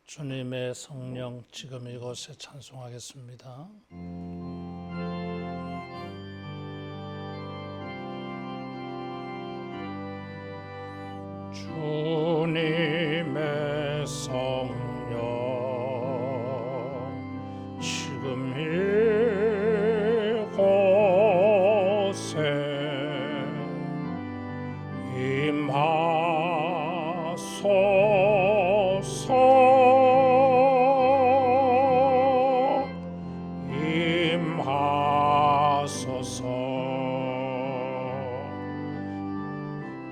주님의 성령 지금 이곳에 찬송하겠습니다. 주님의 성령 지금 이곳에 임하소서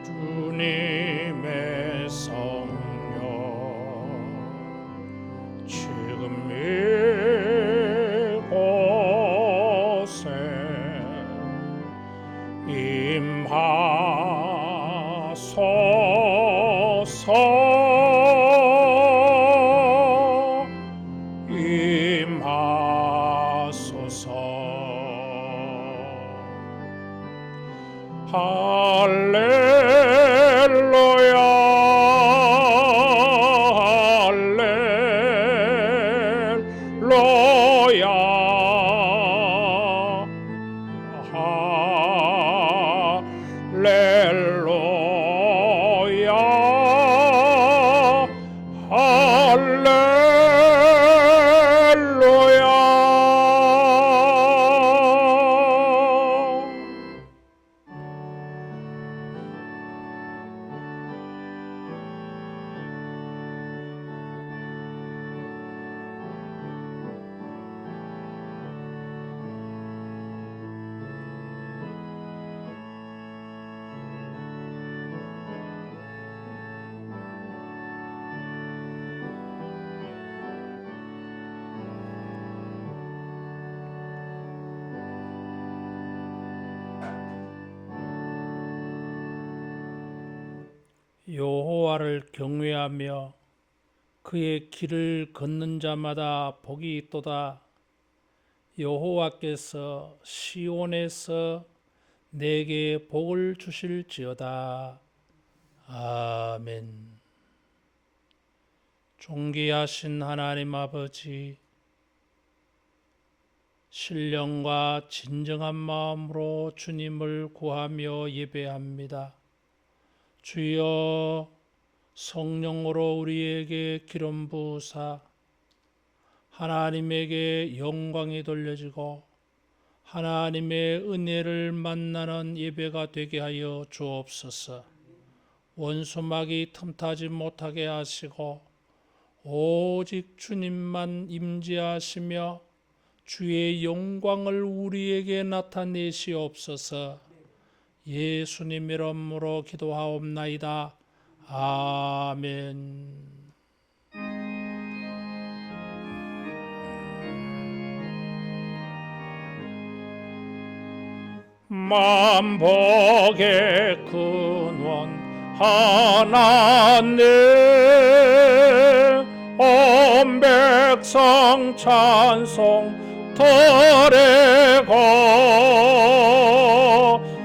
주님의 성령 지금 이곳에 임하소서 할렐루야 할렐루야 할렐루야 여호와를 경외하며 그의 길을 걷는 자마다 복이 있도다. 여호와께서 시온에서 내게 복을 주실지어다. 아멘. 존귀하신 하나님 아버지, 신령과 진정한 마음으로 주님을 구하며 예배합니다. 주여, 성령으로 우리에게 기름 부으사 하나님에게 영광이 돌려지고 하나님의 은혜를 만나는 예배가 되게 하여 주옵소서. 원수막이 틈타지 못하게 하시고 오직 주님만 임재하시며 주의 영광을 우리에게 나타내시옵소서. 예수님 이름으로 기도하옵나이다. 아멘. 만복의 근원 하나님, 온 백성 찬송 드리고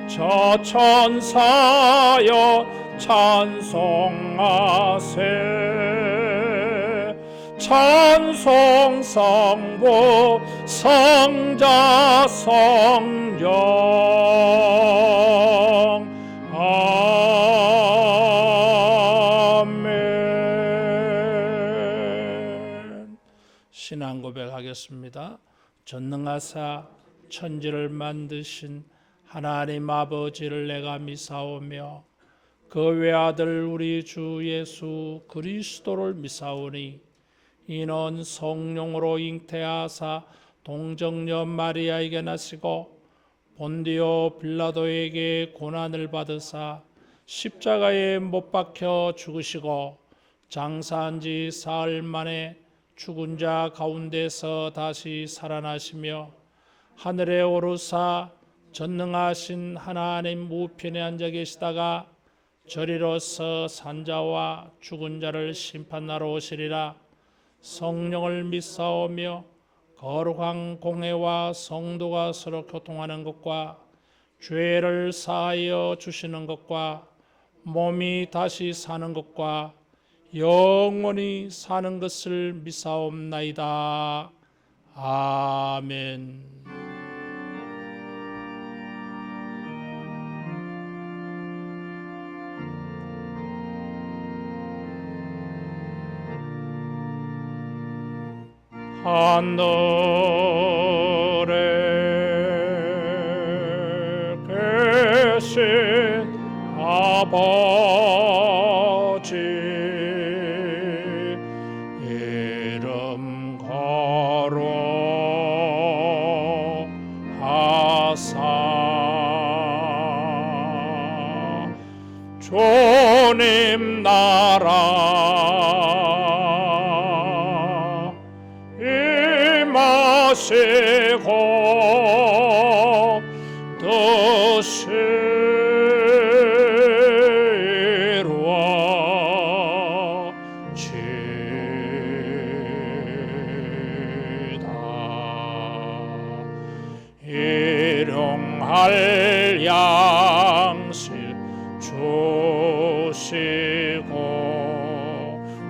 저 천사여 찬송하세. 찬송 성부 성자 성령 아멘. 신앙 고백하겠습니다. 전능하사 천지를 만드신 하나님 아버지를 내가 믿사오며 그 외아들 우리 주 예수 그리스도를 믿사오니 이는 성령으로 잉태하사 동정녀 마리아에게 나시고 본디오 빌라도에게 고난을 받으사 십자가에 못 박혀 죽으시고 장사한 지 사흘 만에 죽은 자 가운데서 다시 살아나시며 하늘에 오르사 전능하신 하나님 우편에 앉아 계시다가 저리로서 산자와 죽은 자를 심판하러 오시리라. 성령을 믿사오며 거룩한 공회와 성도가 서로 교통하는 것과 죄를 사하여 주시는 것과 몸이 다시 사는 것과 영원히 사는 것을 믿사옵나이다. 아멘. 하늘에 계신 아버지 이름 거룩하사 주님 나라 임하시고 뜻이 이루어지다. 일용할 양식 주시고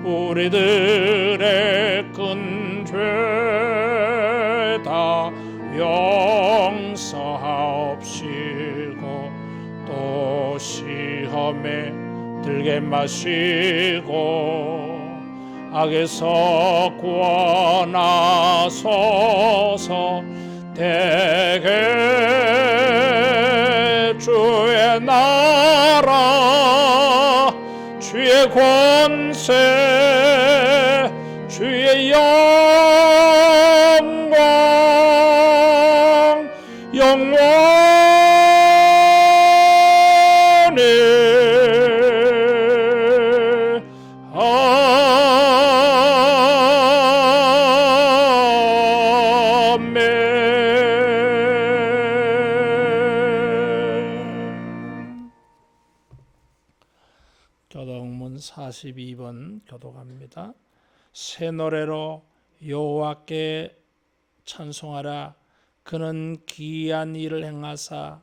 우리들의 큰 죄다 용서하옵시고 또 시험에 들게 마시고 악에서 구원하소서. 대개 주의 나라 주의 권세 주의 영광 영원히 교독문 42번 교독합니다. 새 노래로 여호와께 찬송하라. 그는 기이한 일을 행하사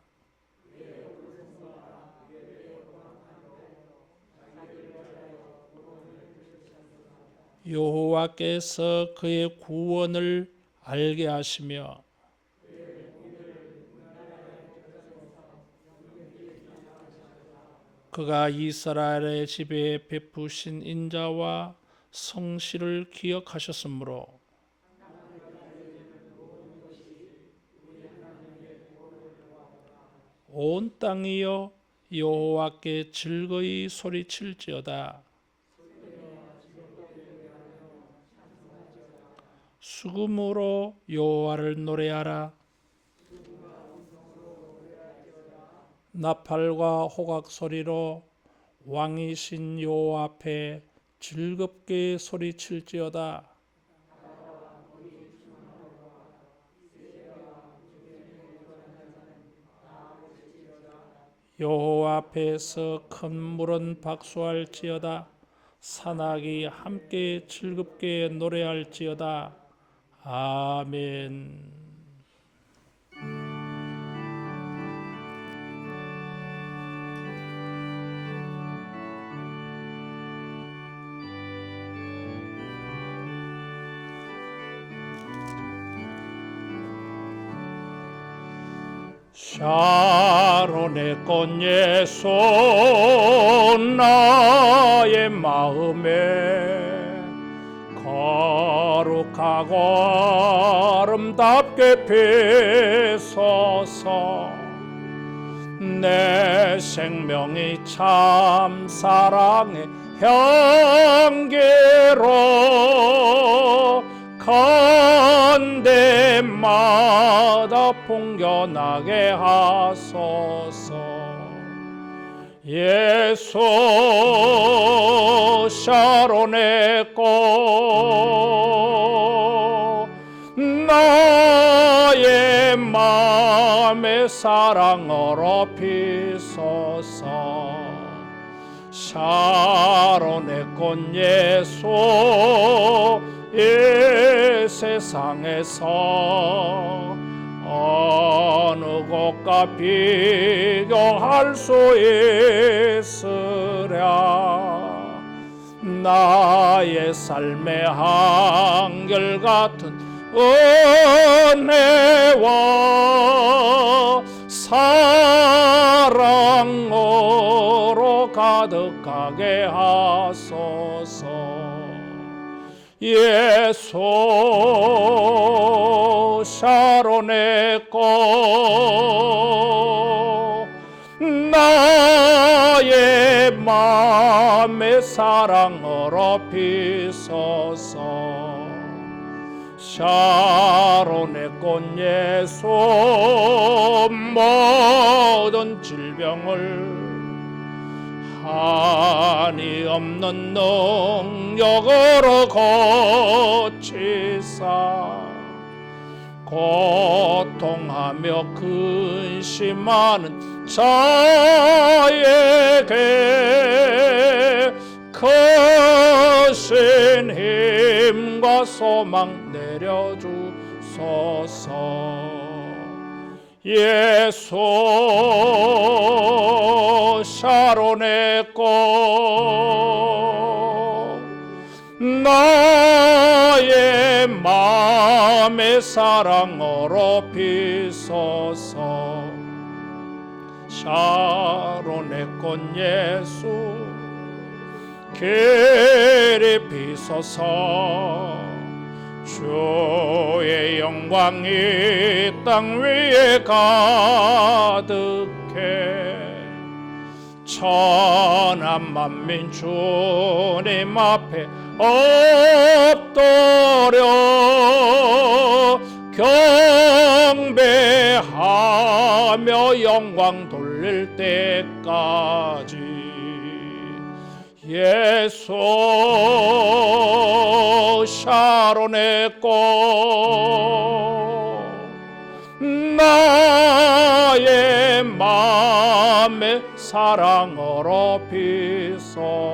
여호와께서 그의 구원을 알게 하시며 그가 이스라엘의 집에 베푸신 인자와 성실을 기억하셨으므로 온 땅이여 여호와께 즐거이 소리칠지어다. 수금으로 여호와를 노래하라. 나팔과 호각 소리로 왕이신 여호와 앞에 즐겁게 소리칠지어다. 여호와 앞에서 큰 물은 박수할지어다. 산악이 함께 즐겁게 노래할지어다. 아멘. 샤론의 꽃 예수 나의 마음에 거룩하고 아름답게 피소서. 내 생명이 참 사랑의 향기로 간데마다 풍겨나게 하소서. 예수 샤론의 꽃 나의 마음의 사랑으로 피소서. 샤론의 꽃 예수 이 세상에서 어느 곳과 비교할 수 있으랴. 나의 삶의 한결같은 은혜와 사랑으로 가득하게 하소서. 예수 샤론의 꽃 나의 마음의 사랑으로 피소서. 샤론의 꽃 예수 모든 질병을 한이 없는 능력으로 고치사 고통하며 근심하는 자에게 크신 힘과 소망 내려주소서. 예수 샤론의 꽃 나의 마음의 사랑으로 피소서. 샤론의 꽃 예수 길이 피소서. 주의 영광이 땅 위에 가득해 천한 만민 주님 앞에 엎드려 경배하며 영광 돌릴 때까지 예수 샤론의 꽃 나의 마음의 사랑으로 피소서.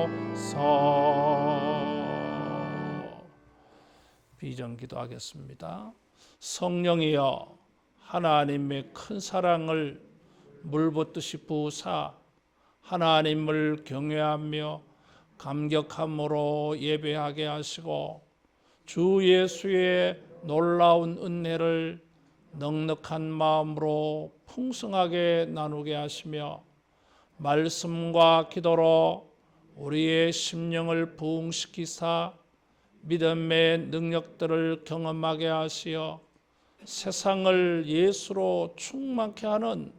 비전 기도하겠습니다. 성령이여 하나님의 큰 사랑을 물붓듯이 부으사 하나님을 경외하며 감격함으로 예배하게 하시고 주 예수의 놀라운 은혜를 넉넉한 마음으로 풍성하게 나누게 하시며 말씀과 기도로 우리의 심령을 부흥시키사 믿음의 능력들을 경험하게 하시어 세상을 예수로 충만케 하는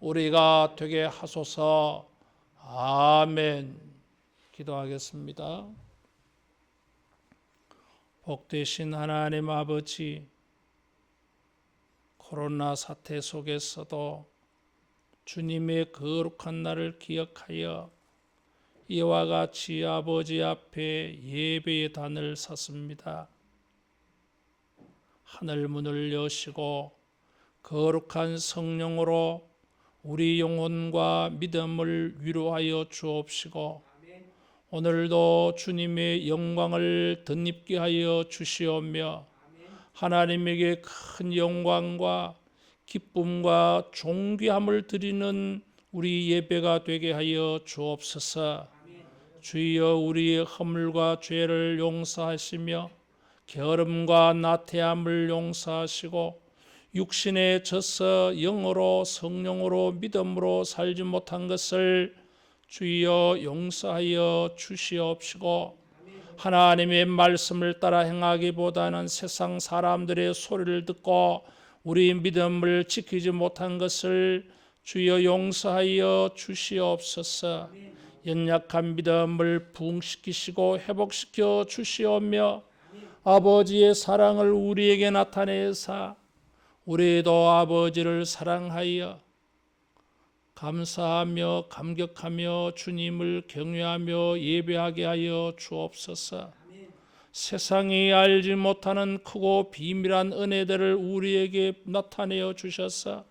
우리가 되게 하소서. 아멘. 기도하겠습니다. 복되신 하나님 아버지, 코로나 사태 속에서도 주님의 거룩한 날을 기억하여 이와 같이 아버지 앞에 예배의 단을 섰습니다. 하늘 문을 여시고 거룩한 성령으로 우리 영혼과 믿음을 위로하여 주옵시고 오늘도 주님의 영광을 덧입게 하여 주시오며 하나님에게 큰 영광과 기쁨과 존귀함을 드리는 우리 예배가 되게 하여 주옵소서. 주여 우리의 허물과 죄를 용서하시며 게으름과 나태함을 용서하시고 육신에 져서 영으로 성령으로 믿음으로 살지 못한 것을 주여 용서하여 주시옵시고 하나님의 말씀을 따라 행하기보다는 세상 사람들의 소리를 듣고 우리 믿음을 지키지 못한 것을 주여 용서하여 주시옵소서. 연약한 믿음을 부흥시키시고 회복시켜 주시오며 아버지의 사랑을 우리에게 나타내사 우리도 아버지를 사랑하여 감사하며 감격하며 주님을 경외하며 예배하게 하여 주옵소서. 세상이 알지 못하는 크고 비밀한 은혜들을 우리에게 나타내어 주셔서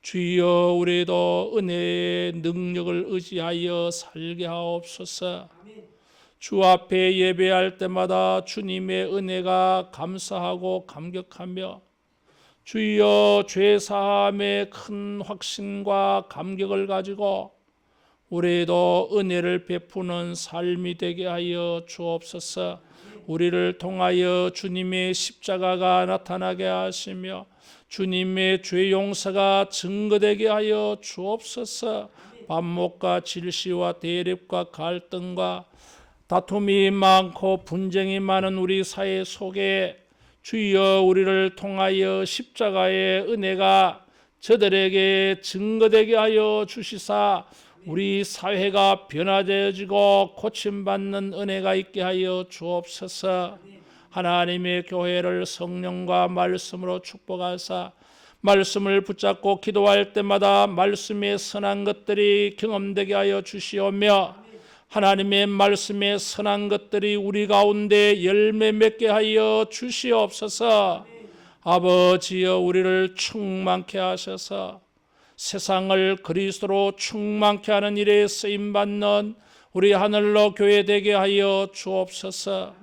주여 우리도 은혜의 능력을 의지하여 살게 하옵소서. 주 앞에 예배할 때마다 주님의 은혜가 감사하고 감격하며 주여 죄사함의 큰 확신과 감격을 가지고 우리도 은혜를 베푸는 삶이 되게 하여 주옵소서. 우리를 통하여 주님의 십자가가 나타나게 하시며 주님의 죄 용서가 증거되게 하여 주옵소서. 반목과 질시와 대립과 갈등과 다툼이 많고 분쟁이 많은 우리 사회 속에 주여 우리를 통하여 십자가의 은혜가 저들에게 증거되게 하여 주시사 우리 사회가 변화되어지고 고침받는 은혜가 있게 하여 주옵소서. 하나님의 교회를 성령과 말씀으로 축복하사 말씀을 붙잡고 기도할 때마다 말씀의 선한 것들이 경험되게 하여 주시오며 하나님의 말씀의 선한 것들이 우리 가운데 열매 맺게 하여 주시옵소서. 아버지여 우리를 충만케 하셔서 세상을 그리스도로 충만케 하는 일에 쓰임받는 우리 하늘로 교회 되게 하여 주옵소서.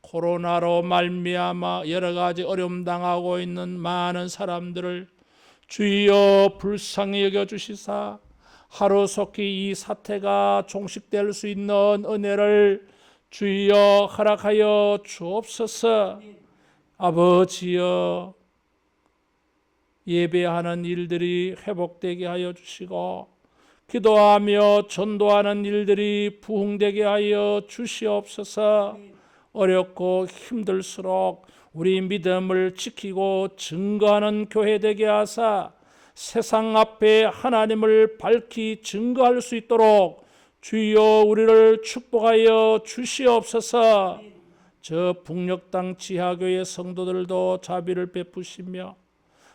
코로나로 말미암아 여러 가지 어려움 당하고 있는 많은 사람들을 주여 불쌍히 여겨주시사 하루속히 이 사태가 종식될 수 있는 은혜를 주여 허락하여 주옵소서. 아버지여 예배하는 일들이 회복되게 하여 주시고 기도하며 전도하는 일들이 부흥되게 하여 주시옵소서. 어렵고 힘들수록 우리 믿음을 지키고 증거하는 교회 되게 하사 세상 앞에 하나님을 밝히 증거할 수 있도록 주여 우리를 축복하여 주시옵소서. 저 북녘 땅 지하교회 성도들도 자비를 베푸시며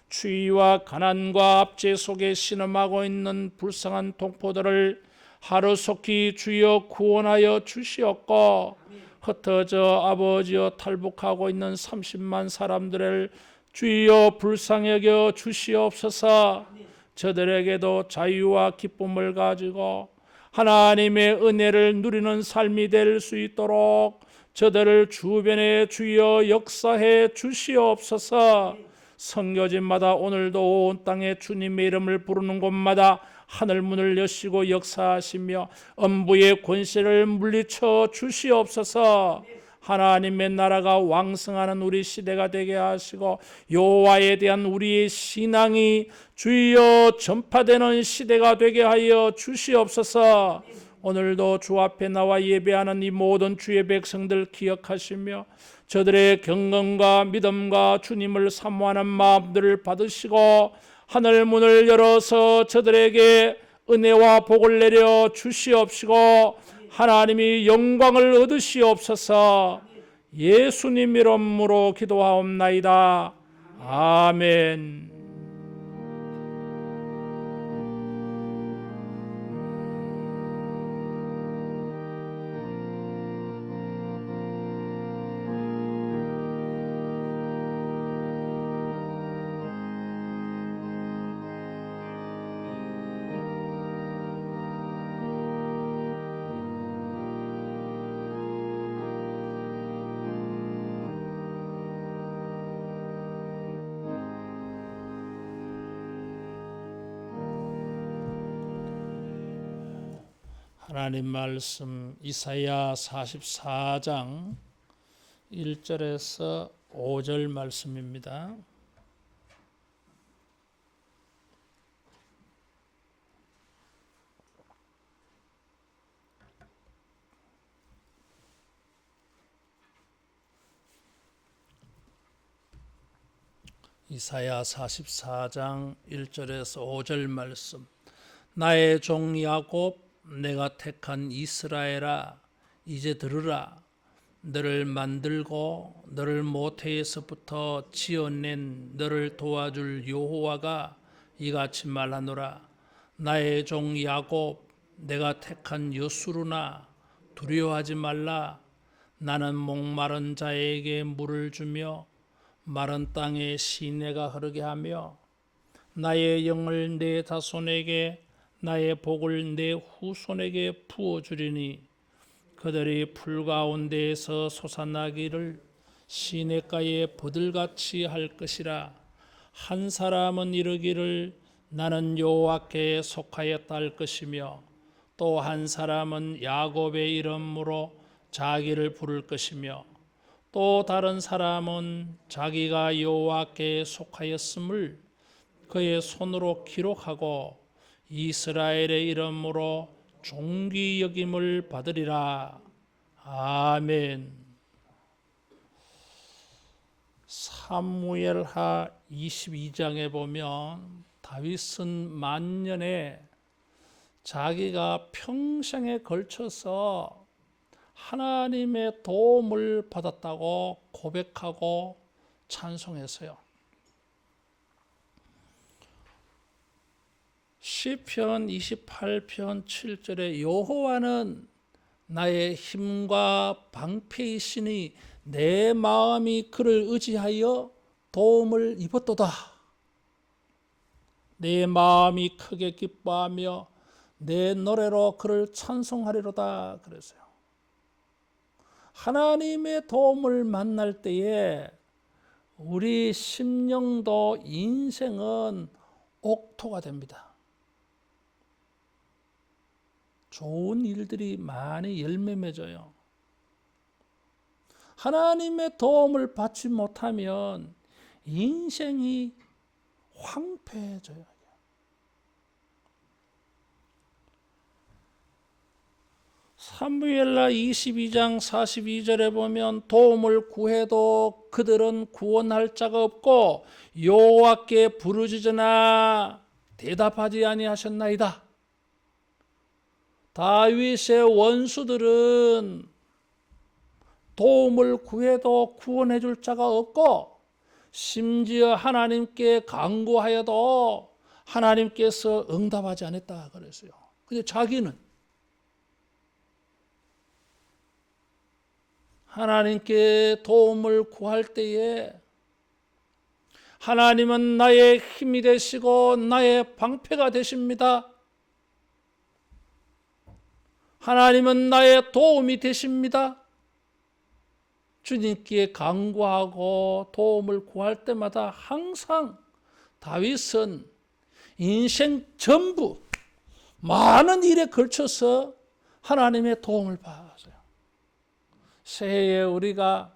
추위와 가난과 압제 속에 신음하고 있는 불쌍한 동포들을 하루속히 주여 구원하여 주시옵고 흩어져 아버지여 탈북하고 있는 30만 사람들을 주여 불쌍히 여겨 주시옵소서. 저들에게도 자유와 기쁨을 가지고 하나님의 은혜를 누리는 삶이 될 수 있도록 저들을 주변에 주여 역사해 주시옵소서. 선교지마다 오늘도 온 땅에 주님의 이름을 부르는 곳마다 하늘 문을 여시고 역사하시며 음부의 권세를 물리쳐 주시옵소서. 하나님의 나라가 왕성하는 우리 시대가 되게 하시고 여호와에 대한 우리의 신앙이 주여 전파되는 시대가 되게 하여 주시옵소서. 오늘도 주 앞에 나와 예배하는 이 모든 주의 백성들 기억하시며 저들의 경건과 믿음과 주님을 사모하는 마음들을 받으시고 하늘 문을 열어서 저들에게 은혜와 복을 내려 주시옵시고 하나님이 영광을 얻으시옵소서. 예수님 이름으로 기도하옵나이다. 아멘. 하나님 말씀 이사야 44장 1절에서 5절 말씀입니다. 이사야 44장 1절에서 5절 말씀. 나의 종 야곱 내가 택한 이스라엘아 이제 들으라. 너를 만들고 너를 모태에서부터 지어낸 너를 도와줄 여호와가 이같이 말하노라. 나의 종 야곱 내가 택한 여수르나 두려워하지 말라. 나는 목마른 자에게 물을 주며 마른 땅에 시내가 흐르게 하며 나의 영을 내 자손에게 나의 복을 내 후손에게 부어주리니 그들이 풀 가운데에서 솟아나기를 시냇가에 버들같이 할 것이라. 한 사람은 이르기를 나는 여호와께 속하였다 할 것이며 또 한 사람은 야곱의 이름으로 자기를 부를 것이며 또 다른 사람은 자기가 여호와께 속하였음을 그의 손으로 기록하고 이스라엘의 이름으로 존귀 여김을 받으리라. 아멘. 사무엘하 22장에 보면 다윗은 만년에 자기가 평생에 걸쳐서 하나님의 도움을 받았다고 고백하고 찬송했어요. 시편 28편 7절에 여호와는 나의 힘과 방패이시니 내 마음이 그를 의지하여 도움을 입었도다. 내 마음이 크게 기뻐하며 내 노래로 그를 찬송하리로다 그랬어요. 하나님의 도움을 만날 때에 우리 심령도 인생은 옥토가 됩니다. 좋은 일들이 많이 열매 맺어요. 하나님의 도움을 받지 못하면 인생이 황폐해져요. 사무엘하 22장 42절에 보면 도움을 구해도 그들은 구원할 자가 없고 여호와께 부르짖으나 대답하지 아니하셨나이다. 다윗의 원수들은 도움을 구해도 구원해 줄 자가 없고 심지어 하나님께 간구하여도 하나님께서 응답하지 않았다 그랬어요. 근데 자기는 하나님께 도움을 구할 때에 하나님은 나의 힘이 되시고 나의 방패가 되십니다. 하나님은 나의 도움이 되십니다. 주님께 간구하고 도움을 구할 때마다 항상 다윗은 인생 전부 많은 일에 걸쳐서 하나님의 도움을 받았어요. 새해에 우리가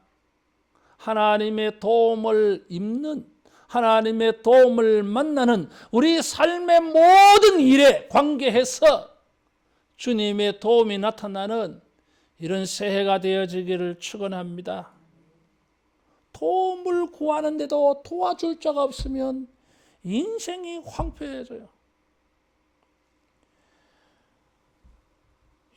하나님의 도움을 입는, 하나님의 도움을 만나는 우리 삶의 모든 일에 관계해서 주님의 도움이 나타나는 이런 새해가 되어지기를 축원합니다. 도움을 구하는데도 도와줄 자가 없으면 인생이 황폐해져요.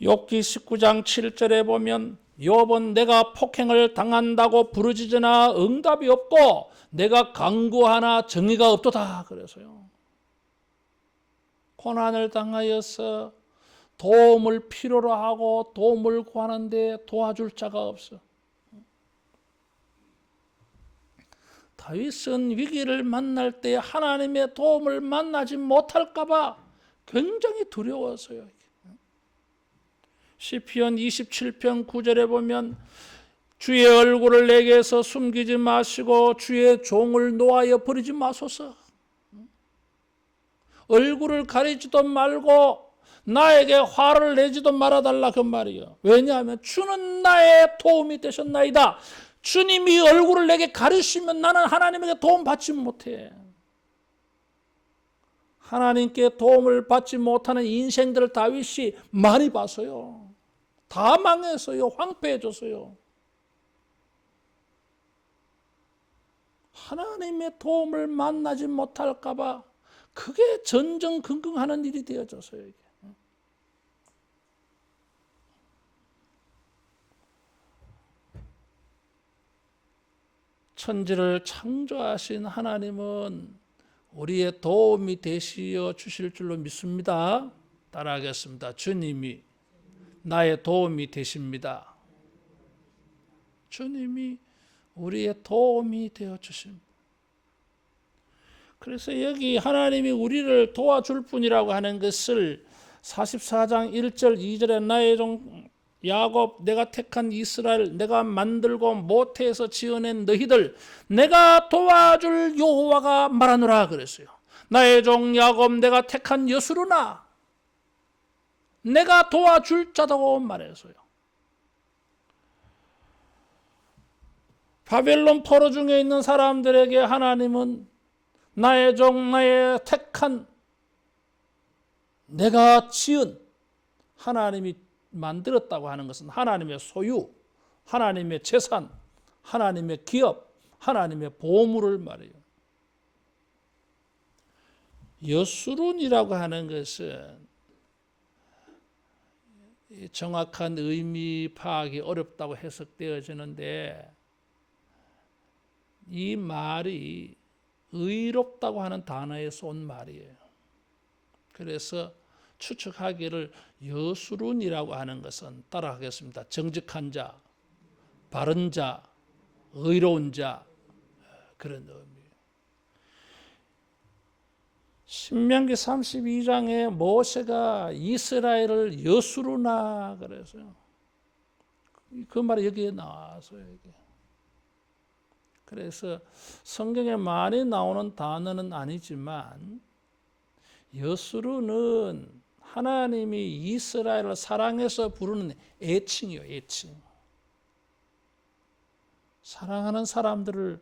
욥기 19장 7절에 보면 욥은 내가 폭행을 당한다고 부르짖으나 응답이 없고 내가 간구하나 정의가 없도다 그래서요. 고난을 당하여서 도움을 필요로 하고 도움을 구하는데 도와줄 자가 없어. 다윗은 위기를 만날 때 하나님의 도움을 만나지 못할까 봐 굉장히 두려웠어요. 시편 27편 9절에 보면 주의 얼굴을 내게서 숨기지 마시고 주의 종을 노하여 버리지 마소서. 얼굴을 가리지도 말고 나에게 화를 내지도 말아달라 그 말이에요. 왜냐하면 주는 나의 도움이 되셨나이다. 주님이 얼굴을 내게 가리시면 나는 하나님에게 도움 받지 못해. 하나님께 도움을 받지 못하는 인생들을 다윗이 많이 봤어요. 다 망했어요. 황폐해졌어요. 하나님의 도움을 만나지 못할까 봐 그게 전전긍긍하는 일이 되어졌어요. 이게. 천지를 창조하신 하나님은 우리의 도움이 되시어 주실 줄로 믿습니다. 따라하겠습니다. 주님이 나의 도움이 되십니다. 주님이 우리의 도움이 되어 주십니다. 그래서 여기 하나님이 우리를 도와줄 분이라고 하는 것을 44장 1절 2절에 나의 종 야곱 내가 택한 이스라엘 내가 만들고 모태에서 지어낸 너희들 내가 도와줄 여호와가 말하노라 그랬어요. 나의 종 야곱 내가 택한 여수르나 내가 도와줄 자다고 말했어요. 바벨론 포로 중에 있는 사람들에게 하나님은 나의 종, 나의 택한, 내가 지은, 하나님이 만들었다고 하는 것은 하나님의 소유, 하나님의 재산, 하나님의 기업, 하나님의 보물을 말해요. 여수론이라고 하는 것은 정확한 의미 파악이 어렵다고 해석되어지는데, 이 말이 의롭다고 하는 단어에서 온 말이에요. 그래서 추측하기를 여수론이라고 하는 것은 따라하겠습니다. 정직한 자, 바른 자, 의로운 자, 그런 의미예요. 신명기 32장에 모세가 이스라엘을 여수로나 그래서요. 그 말이 여기에 나와서요. 이게. 그래서 성경에 많이 나오는 단어는 아니지만 여수르는 하나님이 이스라엘을 사랑해서 부르는 애칭이에요. 애칭. 사랑하는 사람들을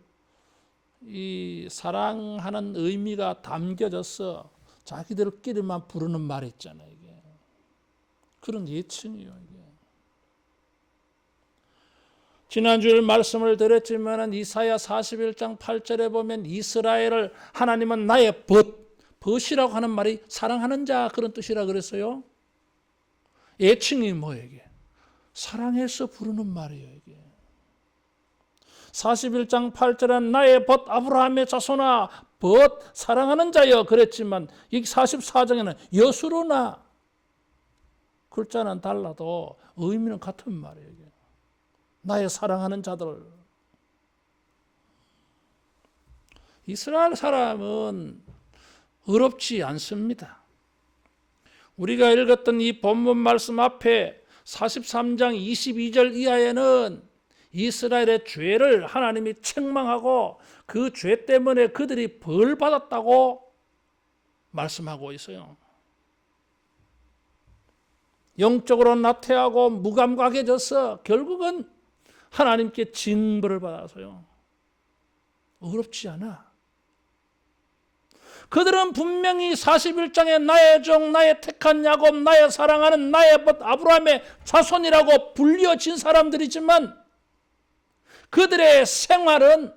이 사랑하는 의미가 담겨져서 자기들끼리만 부르는 말 있잖아요. 이게. 그런 애칭이에요. 이게. 지난주에 말씀을 드렸지만 이사야 41장 8절에 보면 이스라엘을 하나님은 나의 벗이라고 하는 말이 사랑하는 자 그런 뜻이라 그랬어요. 애칭이 뭐예요 이게? 사랑해서 부르는 말이에요 이게. 41장 8절에 나의 벗 아브라함의 자손아 벗 사랑하는 자여 그랬지만 이 44장에는 여수로나 글자는 달라도 의미는 같은 말이에요 이게. 나의 사랑하는 자들. 이스라엘 사람은 의롭지 않습니다. 우리가 읽었던 이 본문 말씀 앞에 43장 22절 이하에는 이스라엘의 죄를 하나님이 책망하고 그 죄 때문에 그들이 벌 받았다고 말씀하고 있어요. 영적으로 나태하고 무감각해져서 결국은 하나님께 징벌을 받아서요. 어렵지 않아. 그들은 분명히 41장에 나의 종, 나의 택한 야곱, 나의 사랑하는 나의 벗 아브라함의 자손이라고 불려진 사람들이지만 그들의 생활은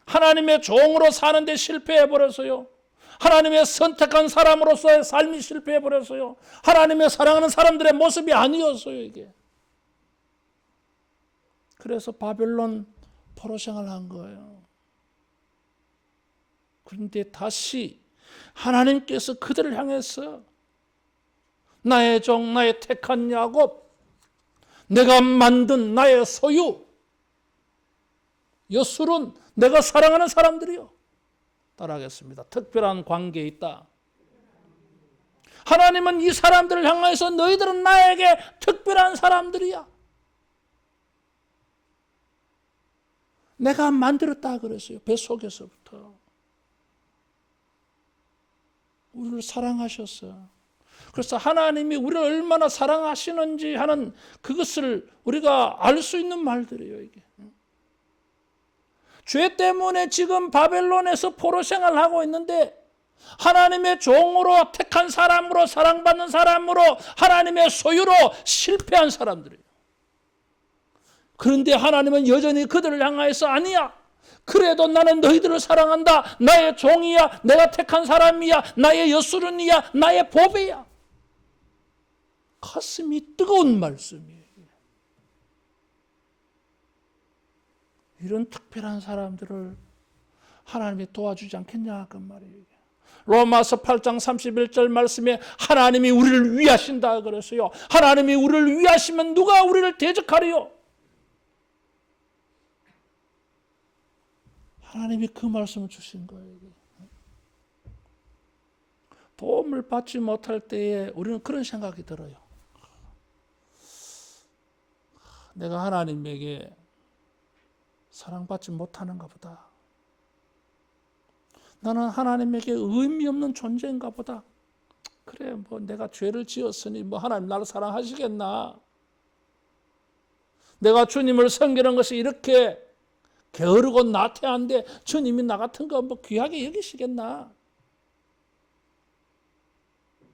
하나님의 종으로 사는데 실패해버렸어요. 하나님의 선택한 사람으로서의 삶이 실패해버렸어요. 하나님의 사랑하는 사람들의 모습이 아니었어요. 이게. 그래서 바벨론 포로 생활한 거예요. 그런데 다시 하나님께서 그들을 향해서 나의 종, 나의 택한 야곱, 내가 만든 나의 소유, 여술은 내가 사랑하는 사람들이요. 따라하겠습니다. 특별한 관계에 있다. 하나님은 이 사람들을 향해서 너희들은 나에게 특별한 사람들이야. 내가 만들었다 그랬어요. 뱃속에서부터. 우리를 사랑하셨어. 그래서 하나님이 우리를 얼마나 사랑하시는지 하는 그것을 우리가 알 수 있는 말들이에요. 이게. 죄 때문에 지금 바벨론에서 포로 생활하고 있는데 하나님의 종으로 택한 사람으로 사랑받는 사람으로 하나님의 소유로 실패한 사람들이에요. 그런데 하나님은 여전히 그들을 향하여서 아니야. 그래도 나는 너희들을 사랑한다. 나의 종이야. 내가 택한 사람이야. 나의 여수른이야. 나의 보배야. 가슴이 뜨거운 말씀이에요. 이런 특별한 사람들을 하나님이 도와주지 않겠냐 그 말이에요. 로마서 8장 31절 말씀에 하나님이 우리를 위하신다 그랬어요. 하나님이 우리를 위하시면 누가 우리를 대적하리요? 하나님이 그 말씀을 주신 거예요. 도움을 받지 못할 때에 우리는 그런 생각이 들어요. 내가 하나님에게 사랑받지 못하는가 보다. 나는 하나님에게 의미 없는 존재인가 보다. 그래 뭐 내가 죄를 지었으니 뭐 하나님 나를 사랑하시겠나? 내가 주님을 섬기는 것이 이렇게 게으르고 나태한데 주님이 나 같은 거 뭐 귀하게 여기시겠나?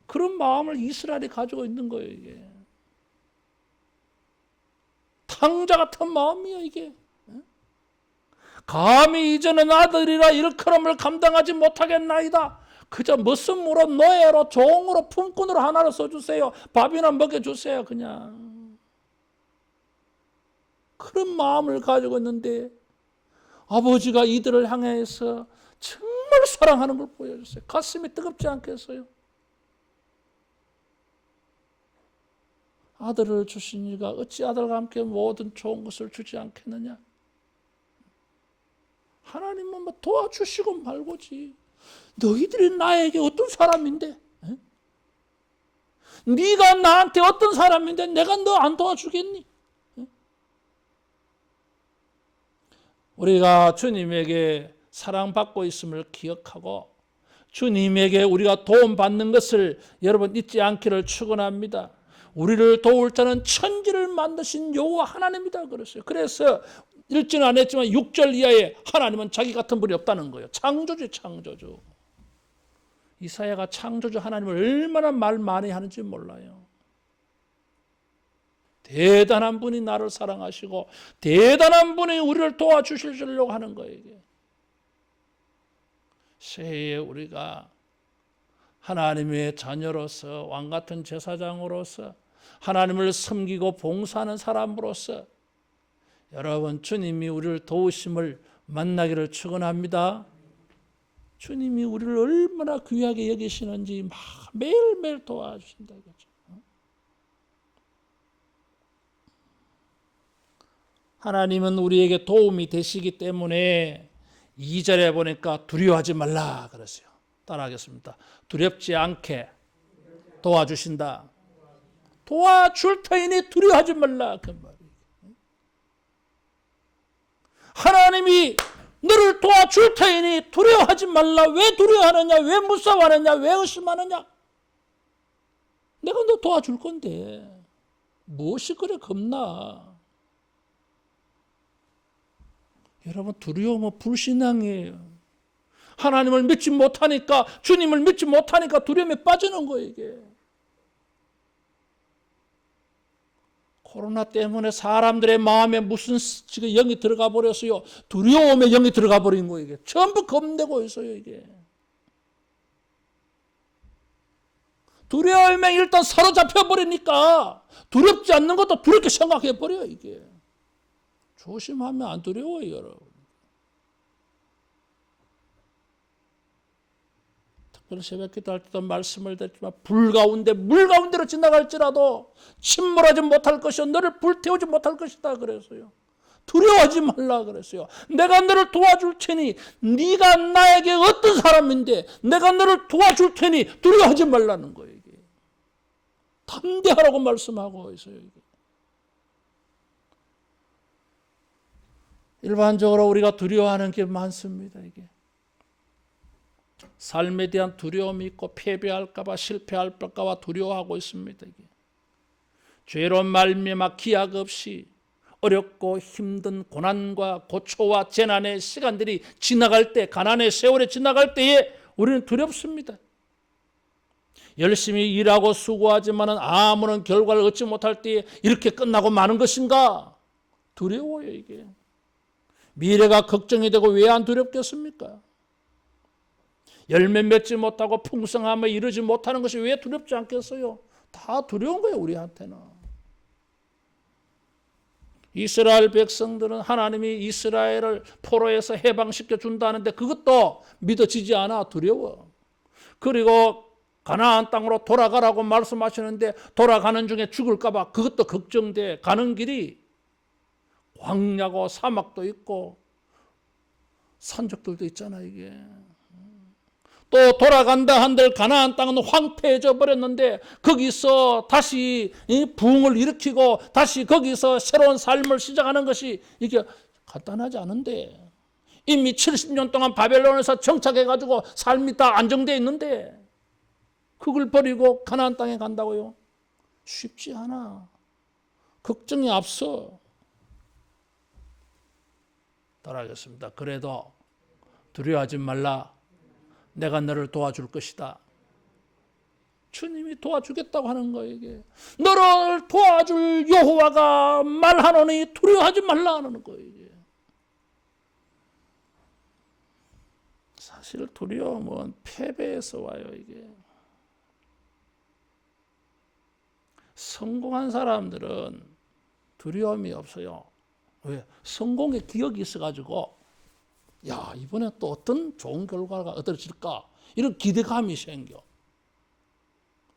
그런 마음을 이스라엘이 가지고 있는 거예요. 이게 탕자 같은 마음이에요. 이게 감히 이제는 아들이라 일컬음을 감당하지 못하겠나이다. 그저 머슴으로 노예로 종으로 품꾼으로 하나를 써주세요. 밥이나 먹여주세요. 그냥 그런 마음을 가지고 있는데 아버지가 이들을 향해서 정말 사랑하는 걸 보여줬어요. 가슴이 뜨겁지 않겠어요? 아들을 주신 이가 어찌 아들과 함께 모든 좋은 것을 주지 않겠느냐? 하나님은 뭐 도와주시고 말고지. 너희들이 나에게 어떤 사람인데? 에? 네가 나한테 어떤 사람인데 내가 너 안 도와주겠니? 에? 우리가 주님에게 사랑받고 있음을 기억하고 주님에게 우리가 도움받는 것을 여러분 잊지 않기를 축원합니다. 우리를 도울 자는 천지를 만드신 여호와 하나님이다 그랬어요. 그래서 읽지는 안 했지만 6절 이하에 하나님은 자기 같은 분이 없다는 거예요. 창조주 창조주. 이사야가 창조주 하나님을 얼마나 말 많이 하는지 몰라요. 대단한 분이 나를 사랑하시고 대단한 분이 우리를 도와주시려고 하는 거예요. 이게. 새해에 우리가 하나님의 자녀로서 왕같은 제사장으로서 하나님을 섬기고 봉사하는 사람으로서 여러분 주님이 우리를 도우심을 만나기를 축원합니다. 주님이 우리를 얼마나 귀하게 여기시는지 막 매일매일 도와주신다 이거죠. 하나님은 우리에게 도움이 되시기 때문에 2절에 보니까 두려워하지 말라 그랬어요. 따라하겠습니다. 두렵지 않게 도와주신다. 도와줄 터이니 두려워하지 말라 그 말이에요. 하나님이 너를 도와줄 터이니 두려워하지 말라. 왜 두려워하느냐? 왜 무서워하느냐? 왜 의심하느냐? 내가 너 도와줄 건데 무엇이 그래 겁나? 여러분 두려움은 불신앙이에요. 하나님을 믿지 못하니까 주님을 믿지 못하니까 두려움에 빠지는 거예요. 이게 코로나 때문에 사람들의 마음에 무슨 지금 영이 들어가 버렸어요. 두려움의 영이 들어가 버린 거예요. 이게 전부 겁내고 있어요. 이게 두려움에 일단 사로잡혀 버리니까 두렵지 않는 것도 두렵게 생각해 버려요. 이게 조심하면 안 두려워요, 여러분. 특별히 새벽 기도할 때도 말씀을 드렸지만 불 가운데 물 가운데로 지나갈지라도 침몰하지 못할 것이요 너를 불태우지 못할 것이다 그랬어요. 두려워하지 말라 그랬어요. 내가 너를 도와줄 테니 네가 나에게 어떤 사람인데 내가 너를 도와줄 테니 두려워하지 말라는 거예요. 이게. 담대하라고 말씀하고 있어요. 이게. 일반적으로 우리가 두려워하는 게 많습니다. 이게 삶에 대한 두려움이 있고 패배할까 봐 실패할까 봐 두려워하고 있습니다. 이게 죄로 말미암아 기약 없이 어렵고 힘든 고난과 고초와 재난의 시간들이 지나갈 때 가난의 세월이 지나갈 때에 우리는 두렵습니다. 열심히 일하고 수고하지만 아무런 결과를 얻지 못할 때에 이렇게 끝나고 마는 것인가? 두려워요. 이게 미래가 걱정이 되고 왜 안 두렵겠습니까? 열매 맺지 못하고 풍성함을 이루지 못하는 것이 왜 두렵지 않겠어요? 다 두려운 거예요, 우리한테는. 이스라엘 백성들은 하나님이 이스라엘을 포로에서 해방시켜 준다는데 그것도 믿어지지 않아. 두려워. 그리고 가나안 땅으로 돌아가라고 말씀하시는데 돌아가는 중에 죽을까 봐 그것도 걱정돼. 가는 길이 광야고 사막도 있고 산적들도 있잖아. 이게 또 돌아간다 한들 가나안 땅은 황폐해져 버렸는데 거기서 다시 부흥을 일으키고 다시 거기서 새로운 삶을 시작하는 것이 이게 간단하지 않은데 이미 70년 동안 바벨론에서 정착해가지고 삶이 다 안정되어 있는데 그걸 버리고 가나안 땅에 간다고요? 쉽지 않아. 걱정이 앞서. 따라하겠습니다. 그래도 두려워하지 말라. 내가 너를 도와줄 것이다. 주님이 도와주겠다고 하는 거예요. 이게. 너를 도와줄 여호와가 말하노니 두려워하지 말라 하는 거예요. 이게. 사실 두려움은 패배에서 와요. 이게. 성공한 사람들은 두려움이 없어요. 왜? 성공의 기억이 있어가지고 야, 이번에 또 어떤 좋은 결과가 얻어질까? 이런 기대감이 생겨.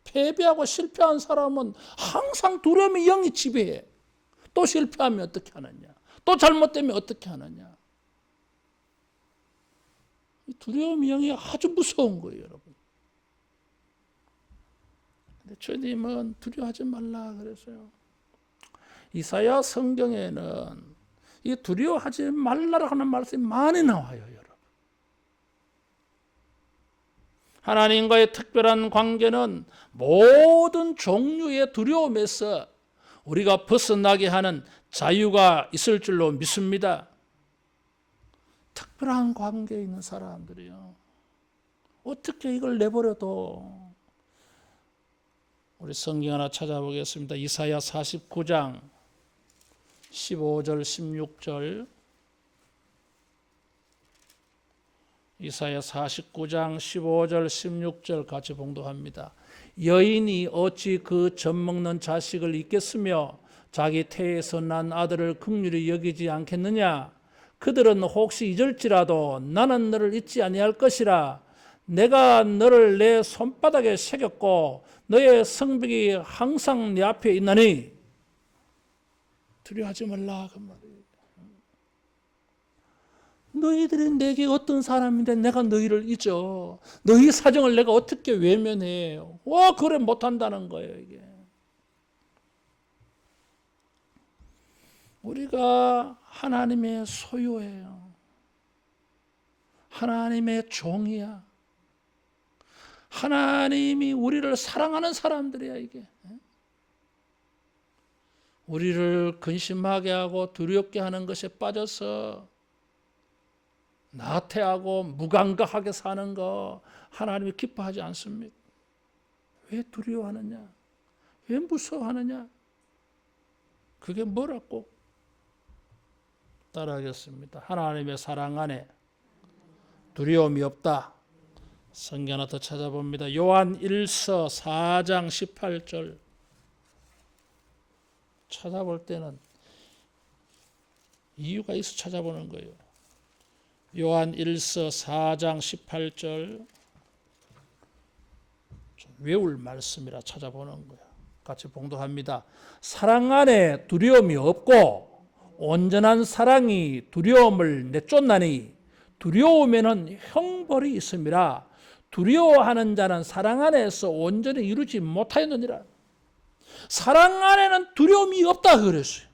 패배하고 실패한 사람은 항상 두려움의 영이 지배해. 또 실패하면 어떻게 하느냐? 또 잘못되면 어떻게 하느냐? 이 두려움의 영이 아주 무서운 거예요, 여러분. 근데 주님은 두려워하지 말라 그랬어요. 이사야 성경에는 이 두려워하지 말라라고 하는 말씀이 많이 나와요, 여러분. 하나님과의 특별한 관계는 모든 종류의 두려움에서 우리가 벗어나게 하는 자유가 있을 줄로 믿습니다. 특별한 관계에 있는 사람들이요. 어떻게 이걸 내버려둬? 우리 성경 하나 찾아보겠습니다. 이사야 49장 15절 16절. 이사야 49장 15절 16절 같이 봉독합니다. 여인이 어찌 그 젖먹는 자식을 잊겠으며 자기 태에서 난 아들을 긍휼히 여기지 않겠느냐? 그들은 혹시 잊을지라도 나는 너를 잊지 아니할 것이라. 내가 너를 내 손바닥에 새겼고 너의 성벽이 항상 내 앞에 있나니. 두려워하지 말라 그 말이에요. 너희들이 내게 어떤 사람인데 내가 너희를 잊어. 너희 사정을 내가 어떻게 외면해. 와, 그래 못한다는 거예요. 이게. 우리가 하나님의 소유예요. 하나님의 종이야. 하나님이 우리를 사랑하는 사람들이야 이게. 우리를 근심하게 하고 두렵게 하는 것에 빠져서 나태하고 무감각하게 사는 거 하나님이 기뻐하지 않습니다. 왜 두려워하느냐? 왜 무서워하느냐? 그게 뭐라고? 따라하겠습니다. 하나님의 사랑 안에 두려움이 없다. 성경 하나 더 찾아봅니다. 요한 1서 4장 18절. 찾아볼 때는 이유가 있어 찾아보는 거예요. 요한 1서 4장 18절. 좀 외울 말씀이라 찾아보는 거예요. 같이 봉독합니다. 사랑 안에 두려움이 없고 온전한 사랑이 두려움을 내쫓나니 두려움에는 형벌이 있음이라. 두려워하는 자는 사랑 안에서 온전히 이루지 못하였느니라. 사랑 안에는 두려움이 없다 그랬어요.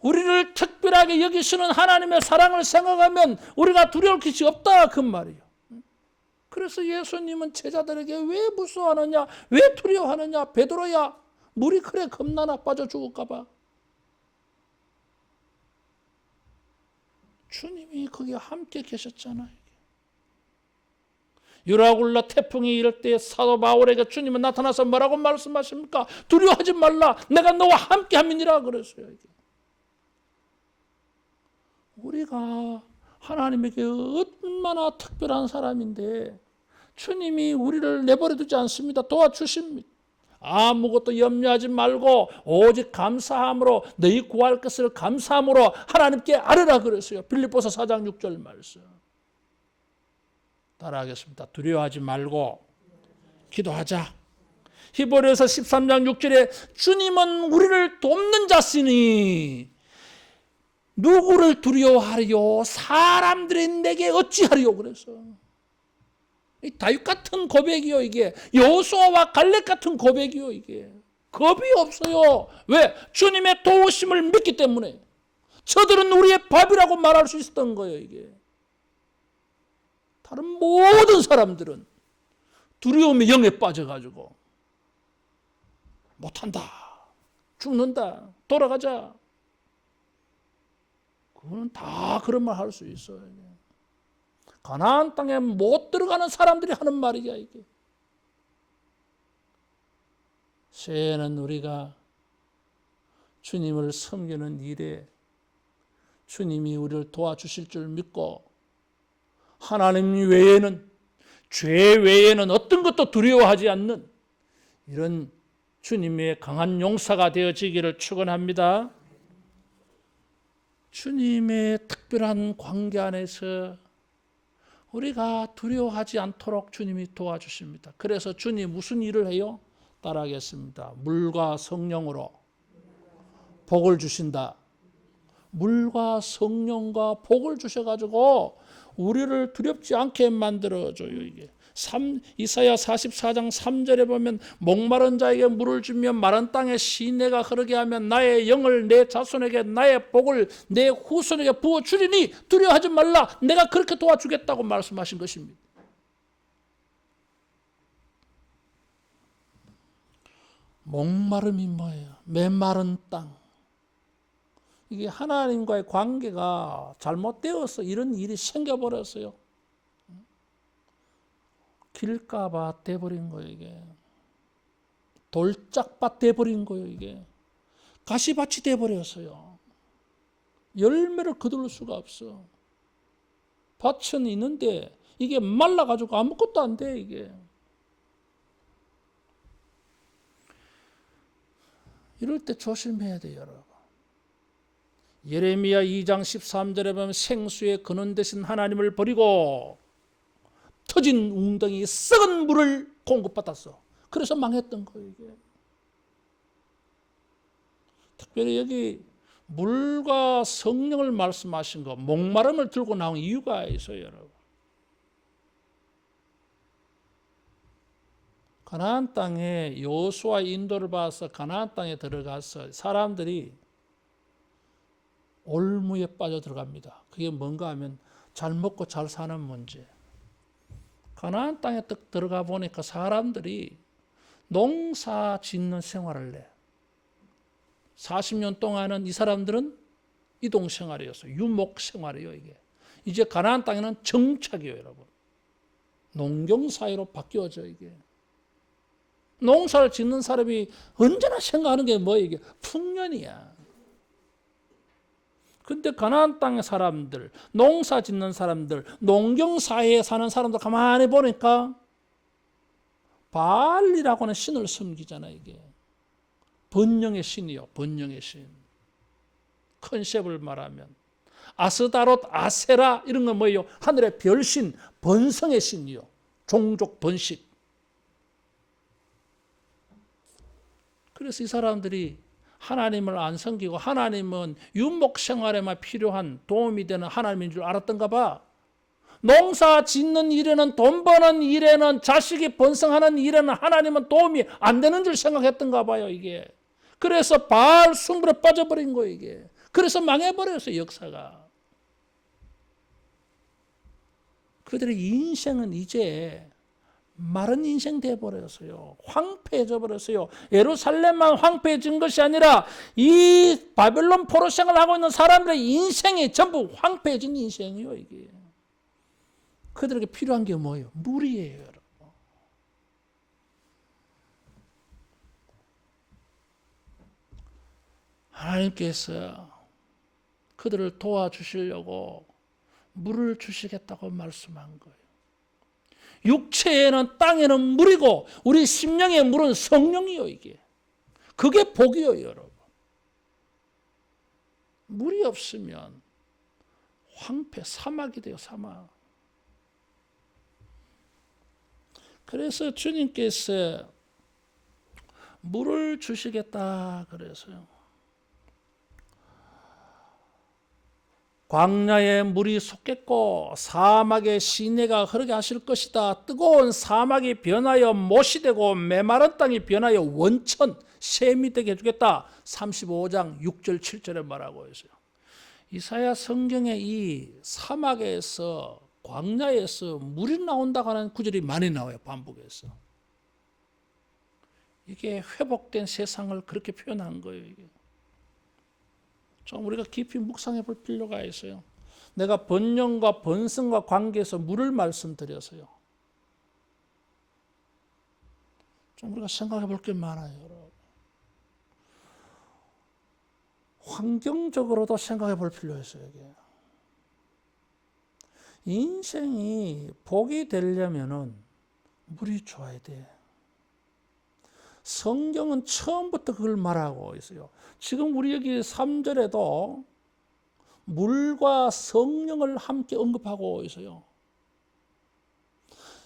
우리를 특별하게 여기시는 하나님의 사랑을 생각하면 우리가 두려울 것이 없다 그 말이에요. 그래서 예수님은 제자들에게 왜 무서워하느냐, 왜 두려워하느냐, 베드로야 물이 그래 겁나나 빠져 죽을까 봐. 주님이 거기 함께 계셨잖아요. 유라굴라 태풍이 이럴 때 사도 바울에게 주님은 나타나서 뭐라고 말씀하십니까? 두려워하지 말라. 내가 너와 함께 함이니라 그랬어요. 우리가 하나님에게 얼마나 특별한 사람인데 주님이 우리를 내버려 두지 않습니다. 도와주십니다. 아무것도 염려하지 말고 오직 감사함으로 너희 구할 것을 감사함으로 하나님께 아뢰라 그랬어요. 빌립보서 4장 6절 말씀. 따라하겠습니다. 두려워하지 말고 기도하자. 히브리서 13장 6절에 주님은 우리를 돕는 자시니 누구를 두려워하리요? 사람들이 내게 어찌하리요? 그래서 이 다윗 같은 고백이요 이게. 여호수아와 갈렙 같은 고백이요 이게. 겁이 없어요. 왜? 주님의 도우심을 믿기 때문에. 저들은 우리의 밥이라고 말할 수 있었던 거예요 이게. 다른 모든 사람들은 두려움의 영에 빠져가지고 못한다, 죽는다, 돌아가자. 그거는 다 그런 말 할 수 있어요. 가나안 땅에 못 들어가는 사람들이 하는 말이야 이게. 새해에는 우리가 주님을 섬기는 일에 주님이 우리를 도와주실 줄 믿고 하나님 외에는, 죄 외에는 어떤 것도 두려워하지 않는 이런 주님의 강한 용사가 되어지기를 축원합니다. 주님의 특별한 관계 안에서 우리가 두려워하지 않도록 주님이 도와주십니다. 그래서 주님 무슨 일을 해요? 따라하겠습니다. 물과 성령으로 복을 주신다. 물과 성령과 복을 주셔가지고 우리를 두렵지 않게 만들어줘요. 이게 이사야 44장 3절에 보면 목마른 자에게 물을 주며 마른 땅에 시내가 흐르게 하면 나의 영을 내 자손에게 나의 복을 내 후손에게 부어주리니 두려워하지 말라. 내가 그렇게 도와주겠다고 말씀하신 것입니다. 목마름이 뭐예요? 메마른 땅. 이게 하나님과의 관계가 잘못되어서 이런 일이 생겨버렸어요. 길가밭 돼버린 거예요 이게. 돌짝밭 돼버린 거예요 이게. 가시밭이 돼버렸어요. 열매를 거둘 수가 없어. 밭은 있는데 이게 말라가지고 아무것도 안 돼 이게. 이럴 때 조심해야 돼요 여러분. 예레미야 2장 13절에 보면 생수의 근원 되신 하나님을 버리고 터진 웅덩이 썩은 물을 공급받았어. 그래서 망했던 거예요 이게. 특별히 여기 물과 성령을 말씀하신 거, 목마름을 들고 나온 이유가 있어요 여러분. 가나안 땅에 여호수아 인도를 받아서 가나안 땅에 들어가서 사람들이 올무에 빠져 들어갑니다. 그게 뭔가 하면 잘 먹고 잘 사는 문제. 가나안 땅에 딱 들어가 보니까 사람들이 농사 짓는 생활을 해. 40년 동안은 이 사람들은 이동 생활이었어요. 유목 생활이에요 이게. 이제 가나안 땅에는 정착이에요 여러분. 농경 사회로 바뀌어져 이게. 농사를 짓는 사람이 언제나 생각하는 게 뭐예요 이게? 풍년이야. 근데 가나안 땅의 사람들, 농사 짓는 사람들, 농경사회에 사는 사람들 가만히 보니까 바알이라고 하는 신을 섬기잖아요 이게. 번영의 신이요. 번영의 신. 컨셉을 말하면 아스다롯, 아세라 이런 건 뭐예요? 하늘의 별신, 번성의 신이요. 종족 번식. 그래서 이 사람들이 하나님을 안 섬기고 하나님은 유목 생활에만 필요한 도움이 되는 하나님인 줄 알았던가 봐. 농사 짓는 일에는, 돈 버는 일에는, 자식이 번성하는 일에는 하나님은 도움이 안 되는 줄 생각했던가 봐요 이게. 그래서 바알 숭배에 빠져버린 거예요 이게. 그래서 망해버렸어요 역사가. 그들의 인생은 이제 마른 인생 돼버렸어요. 황폐해져 버렸어요. 예루살렘만 황폐해진 것이 아니라 이 바벨론 포로 생활을 하고 있는 사람들의 인생이 전부 황폐해진 인생이에요 이게. 그들에게 필요한 게 뭐예요? 물이에요 여러분. 하나님께서 그들을 도와주시려고 물을 주시겠다고 말씀한 거예요. 육체에는, 땅에는 물이고 우리 심령의 물은 성령이요 이게. 그게 복이요 여러분. 물이 없으면 황폐, 사막이 돼요 사막. 그래서 주님께서 물을 주시겠다 그래서요. 광야에 물이 솟겠고 사막에 시내가 흐르게 하실 것이다. 뜨거운 사막이 변하여 못이 되고 메마른 땅이 변하여 원천, 샘이 되게 해주겠다. 35장 6절 7절에 말하고 있어요. 이사야 성경에 이 사막에서 광야에서 물이 나온다고 하는 구절이 많이 나와요. 반복해서. 이게 회복된 세상을 그렇게 표현한 거예요. 이게. 좀 우리가 깊이 묵상해 볼 필요가 있어요. 내가 번영과 번성과 관계에서 물을 말씀드려서요. 좀 우리가 생각해 볼 게 많아요. 여러분. 환경적으로도 생각해 볼 필요가 있어요. 이게. 인생이 복이 되려면은 물이 좋아야 돼. 성경은 처음부터 그걸 말하고 있어요. 지금 우리 여기 3절에도 물과 성령을 함께 언급하고 있어요.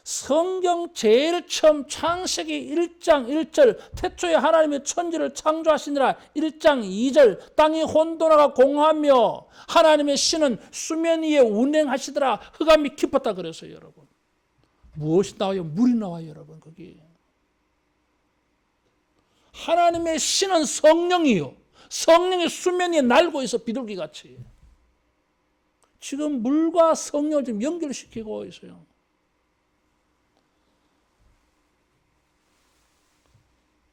성경 제일 처음 창세기 1장 1절 태초에 하나님이 천지를 창조하시니라 1장 2절 땅이 혼돈하고 공하며 하나님의 신은 수면 위에 운행하시더라 흑암이 깊었다 그랬어요. 여러분. 무엇이 나와요? 물이 나와요. 여러분. 거기. 하나님의 신은 성령이요. 성령의 수면 위에 날고 있어 비둘기같이. 지금 물과 성령을 지금 연결시키고 있어요.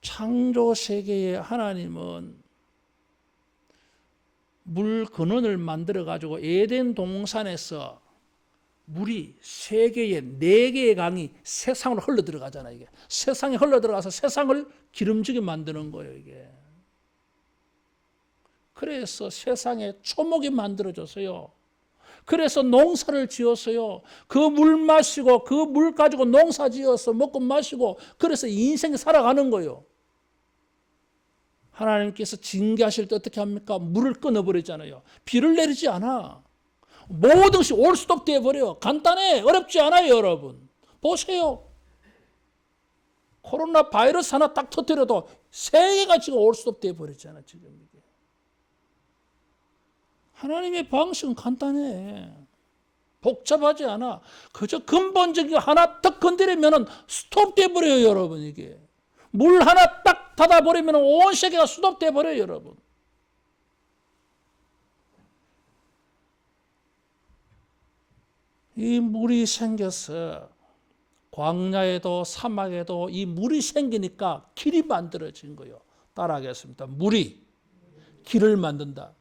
창조 세계에 하나님은 물 근원을 만들어 가지고 에덴 동산에서 물이 세계에 4개의 강이 세상으로 흘러 들어가잖아요. 이게 세상에 흘러 들어가서 세상을 기름지게 만드는 거예요. 이게 그래서 세상에 초목이 만들어졌어요. 그래서 농사를 지었어요. 그 물 마시고 그 물 가지고 농사 지어서 먹고 마시고 그래서 인생이 살아가는 거예요. 하나님께서 징계하실 때 어떻게 합니까? 물을 끊어버리잖아요. 비를 내리지 않아. 모든 것이 올스톱 되어버려요. 간단해. 어렵지 않아요. 여러분. 보세요. 코로나 바이러스 하나 딱 터뜨려도 세계가 지금 올스톱 되어버리잖아. 지금 이게. 하나님의 방식은 간단해. 복잡하지 않아. 그저 근본적인 거 하나 딱 건드리면 스톱 되어버려요. 여러분. 이게. 물 하나 딱 닫아버리면 온 세계가 스톱돼 버려요. 여러분. 이 물이 생겨서 광야에도 사막에도 이 물이 생기니까 길이 만들어진 거예요. 따라하겠습니다. 물이 길을 만든다.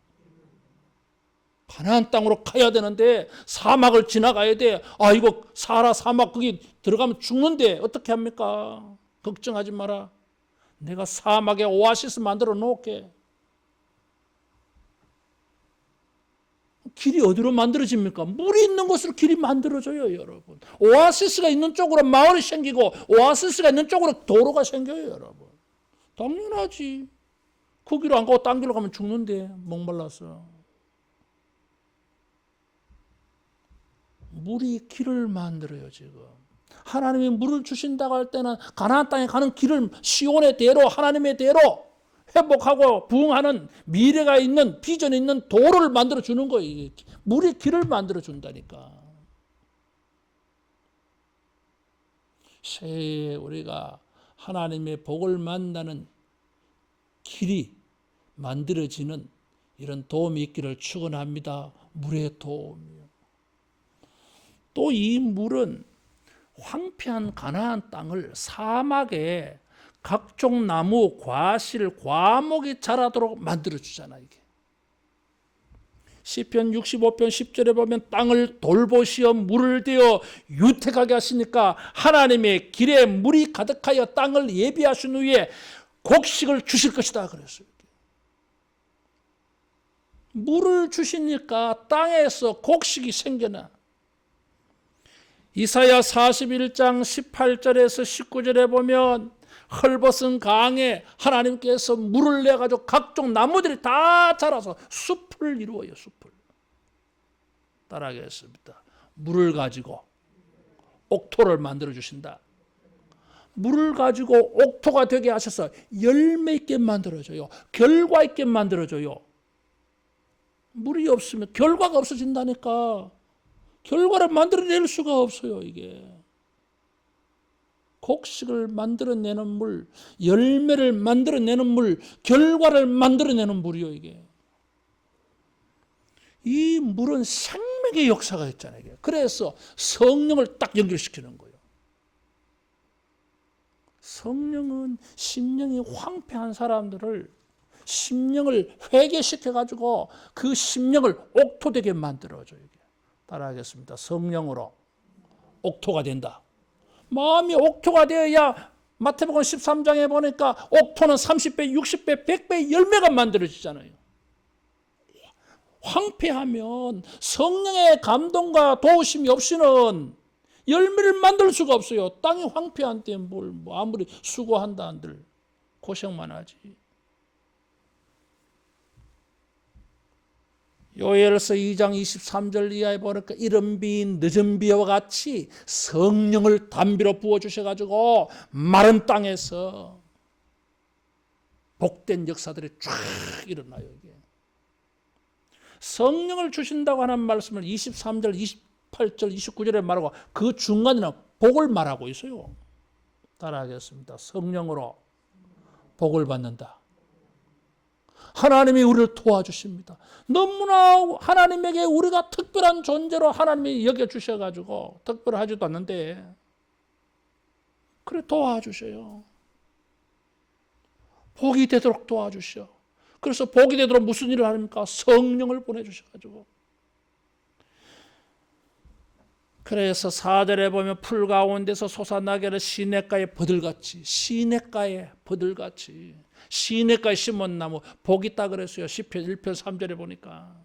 가나안 땅으로 가야 되는데 사막을 지나가야 돼. 아 이거 사하라 사막 거기 들어가면 죽는데 어떻게 합니까? 걱정하지 마라. 내가 사막에 오아시스 만들어 놓을게. 길이 어디로 만들어집니까? 물이 있는 곳으로 길이 만들어져요, 여러분. 오아시스가 있는 쪽으로 마을이 생기고 오아시스가 있는 쪽으로 도로가 생겨요, 여러분. 당연하지. 그 길로 안 가고 딴 길로 가면 죽는데 목말라서. 물이 길을 만들어요, 지금. 하나님이 물을 주신다고 할 때는 가나안 땅에 가는 길을 시온의 대로 하나님의 대로 회복하고 부흥하는 미래가 있는 비전이 있는 도로를 만들어 주는 거예요. 물이 길을 만들어 준다니까. 새해에 우리가 하나님의 복을 만나는 길이 만들어지는 이런 도움이 있기를 축원합니다. 물의 도움이요. 또 이 물은 황폐한 가나안 땅을 사막에 각종 나무, 과실, 과목이 자라도록 만들어주잖아요. 이게. 시편 65편 10절에 보면 땅을 돌보시어 물을 대어 유택하게 하시니까 하나님의 길에 물이 가득하여 땅을 예비하신 후에 곡식을 주실 것이다 그랬어요. 물을 주시니까 땅에서 곡식이 생겨나. 이사야 41장 18절에서 19절에 보면 헐벗은 강에 하나님께서 물을 내가지고 각종 나무들이 다 자라서 숲을 이루어요. 숲을. 따라하겠습니다. 물을 가지고 옥토를 만들어 주신다. 물을 가지고 옥토가 되게 하셔서 열매 있게 만들어줘요. 결과 있게 만들어줘요. 물이 없으면 결과가 없어진다니까. 결과를 만들어낼 수가 없어요. 이게. 곡식을 만들어내는 물, 열매를 만들어내는 물, 결과를 만들어내는 물이요. 이게. 이 물은 생명의 역사가 있잖아요. 그래서 성령을 딱 연결시키는 거예요. 성령은 심령이 황폐한 사람들을 심령을 회개시켜가지고 그 심령을 옥토되게 만들어줘요. 따라하겠습니다. 성령으로 옥토가 된다. 마음이 옥토가 되어야 마태복음 13장에 보니까 옥토는 30배, 60배, 100배 열매가 만들어지잖아요. 황폐하면 성령의 감동과 도우심이 없이는 열매를 만들 수가 없어요. 땅이 황폐한 때 뭘 아무리 수고한다 한들 고생만 하지. 요엘서 2장 23절 이하에 보니까 이른 비 늦은 비와 같이 성령을 담비로 부어주셔가지고 마른 땅에서 복된 역사들이 쫙 일어나요. 이게. 성령을 주신다고 하는 말씀을 23절, 28절, 29절에 말하고 그 중간에는 복을 말하고 있어요. 따라하겠습니다. 성령으로 복을 받는다. 하나님이 우리를 도와주십니다. 너무나 하나님에게 우리가 특별한 존재로 하나님이 여겨주셔가지고 특별하지도 않는데 그래 도와주셔요. 복이 되도록 도와주셔. 그래서 복이 되도록 무슨 일을 합니까? 성령을 보내주셔가지고. 그래서 4절에 보면 풀 가운데서 솟아나기를 시냇가의 버들같이, 시냇가의 버들같이, 시냇가에 심은 나무 복 있다 그랬어요. 시편 1편 3절에 보니까.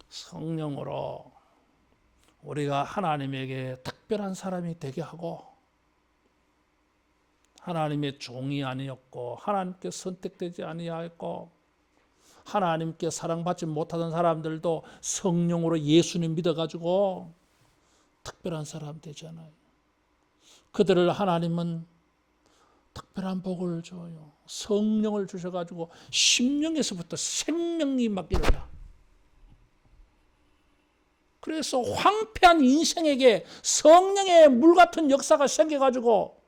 성령으로 우리가 하나님에게 특별한 사람이 되게 하고 하나님의 종이 아니었고 하나님께 선택되지 아니하였고 하나님께 사랑받지 못하던 사람들도 성령으로 예수님 믿어가지고 특별한 사람 되잖아요. 그들을 하나님은 특별한 복을 줘요. 성령을 주셔가지고 심령에서부터 생명이 막 일어나. 그래서 황폐한 인생에게 성령의 물 같은 역사가 생겨가지고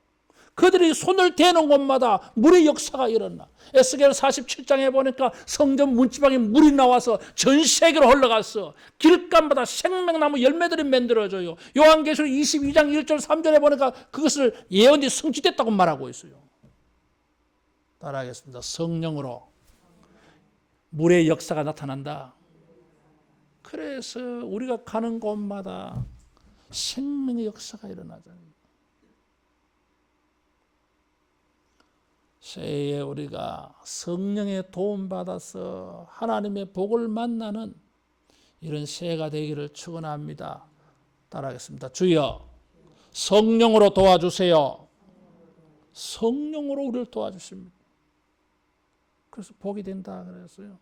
그들이 손을 대는 곳마다 물의 역사가 일어나. 에스겔 47장에 보니까 성전 문지방에 물이 나와서 전 세계로 흘러갔어. 길가마다 생명나무 열매들이 만들어져요. 요한계시록 22장 1절 3절에 보니까 그것을 예언이 성취됐다고 말하고 있어요. 따라하겠습니다. 성령으로 물의 역사가 나타난다. 그래서 우리가 가는 곳마다 생명의 역사가 일어나잖아요. 새해에 우리가 성령의 도움받아서 하나님의 복을 만나는 이런 새해가 되기를 축원합니다. 따라하겠습니다. 주여 성령으로 도와주세요. 성령으로 우리를 도와주십니다. 그래서 복이 된다 그랬어요.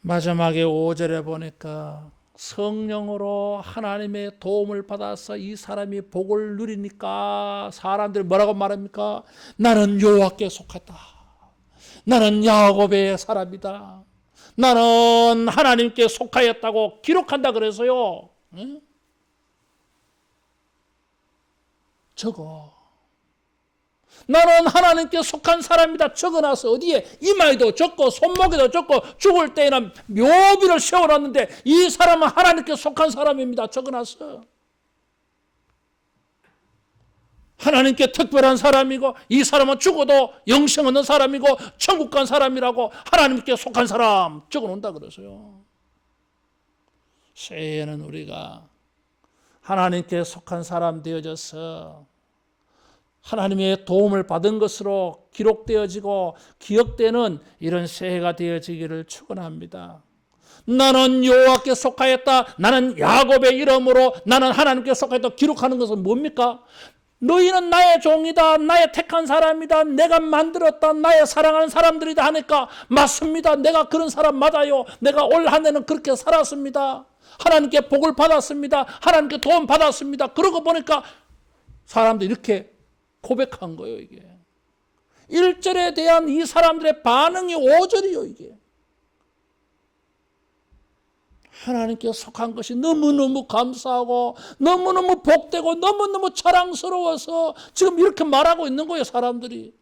마지막에 5절에 보니까 성령으로 하나님의 도움을 받아서 이 사람이 복을 누리니까 사람들이 뭐라고 말합니까? 나는 여호와께 속하다. 나는 야곱의 사람이다. 나는 하나님께 속하였다고 기록한다 그래서요. 응? 적어. 나는 하나님께 속한 사람이다 적어놔서 어디에 이마에도 적고 손목에도 적고 죽을 때에는 묘비를 세워놨는데 이 사람은 하나님께 속한 사람입니다 적어놨어. 하나님께 특별한 사람이고 이 사람은 죽어도 영생 얻는 사람이고 천국 간 사람이라고 하나님께 속한 사람 적어놓는다 그래서요. 새해에는 우리가 하나님께 속한 사람 되어져서 하나님의 도움을 받은 것으로 기록되어지고 기억되는 이런 새해가 되어지기를 축원합니다. 나는 여호와께 속하였다. 나는 야곱의 이름으로 나는 하나님께 속하였다. 기록하는 것은 뭡니까? 너희는 나의 종이다. 나의 택한 사람이다. 내가 만들었다. 나의 사랑하는 사람들이다 하니까 맞습니다. 내가 그런 사람 맞아요. 내가 올 한 해는 그렇게 살았습니다. 하나님께 복을 받았습니다. 하나님께 도움 받았습니다. 그러고 보니까 사람들이 이렇게 고백한 거예요, 이게. 1절에 대한 이 사람들의 반응이 5절이요, 이게. 하나님께 속한 것이 너무너무 감사하고 너무너무 복되고 너무너무 자랑스러워서 지금 이렇게 말하고 있는 거예요, 사람들이.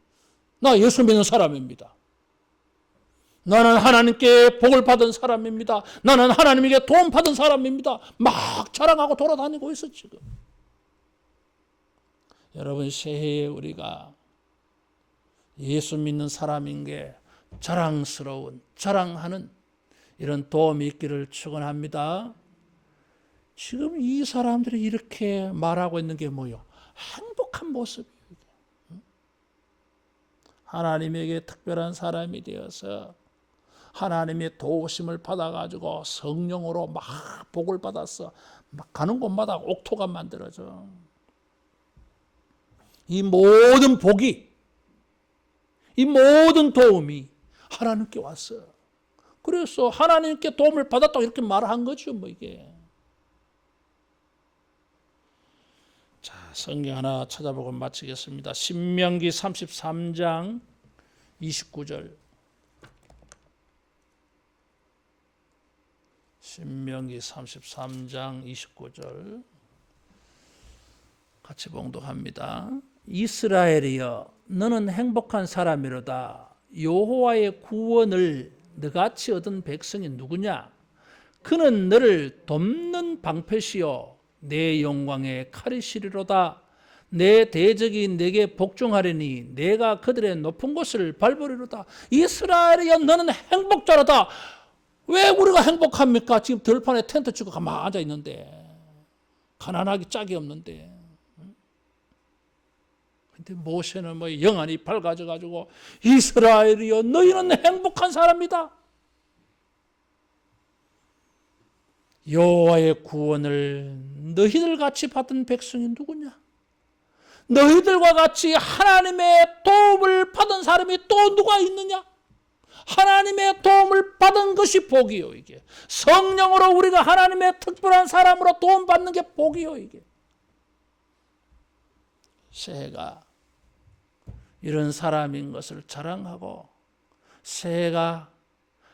나 예수 믿는 사람입니다. 나는 하나님께 복을 받은 사람입니다. 나는 하나님에게 도움 받은 사람입니다. 막 자랑하고 돌아다니고 있어 지금. 여러분, 새해에 우리가 예수 믿는 사람인 게 자랑스러운, 자랑하는 이런 도움이 있기를 축원합니다. 지금 이 사람들이 이렇게 말하고 있는 게 뭐요? 행복한 모습이에요. 하나님에게 특별한 사람이 되어서 하나님의 도우심을 받아가지고 성령으로 막 복을 받았어. 막 가는 곳마다 옥토가 만들어져. 이 모든 복이, 이 모든 도움이 하나님께 왔어. 그래서 하나님께 도움을 받았다고 이렇게 말한 거죠, 뭐 이게. 자, 성경 하나 찾아보고 마치겠습니다. 신명기 33장 29절. 신명기 33장 29절. 같이 봉독합니다. 이스라엘이여, 너는 행복한 사람이로다. 여호와의 구원을 너같이 얻은 백성이 누구냐? 그는 너를 돕는 방패시요 내 영광의 칼이시리로다. 내 대적이 내게 복종하리니 내가 그들의 높은 곳을 밟으리로다. 이스라엘이여, 너는 행복자로다. 왜 우리가 행복합니까? 지금 들판에 텐트 치고 가만히 앉아 있는데, 가난하기 짝이 없는데. 근데 모세는 뭐 영안이 밝아져 가지고 이스라엘이여, 너희는 행복한 사람이다. 여호와의 구원을 너희들 같이 받은 백성이 누구냐? 너희들과 같이 하나님의 도움을 받은 사람이 또 누가 있느냐? 하나님의 도움을 받은 것이 복이요, 이게. 성령으로 우리가 하나님의 특별한 사람으로 도움 받는 게 복이요, 이게. 새해가 이런 사람인 것을 자랑하고, 새해가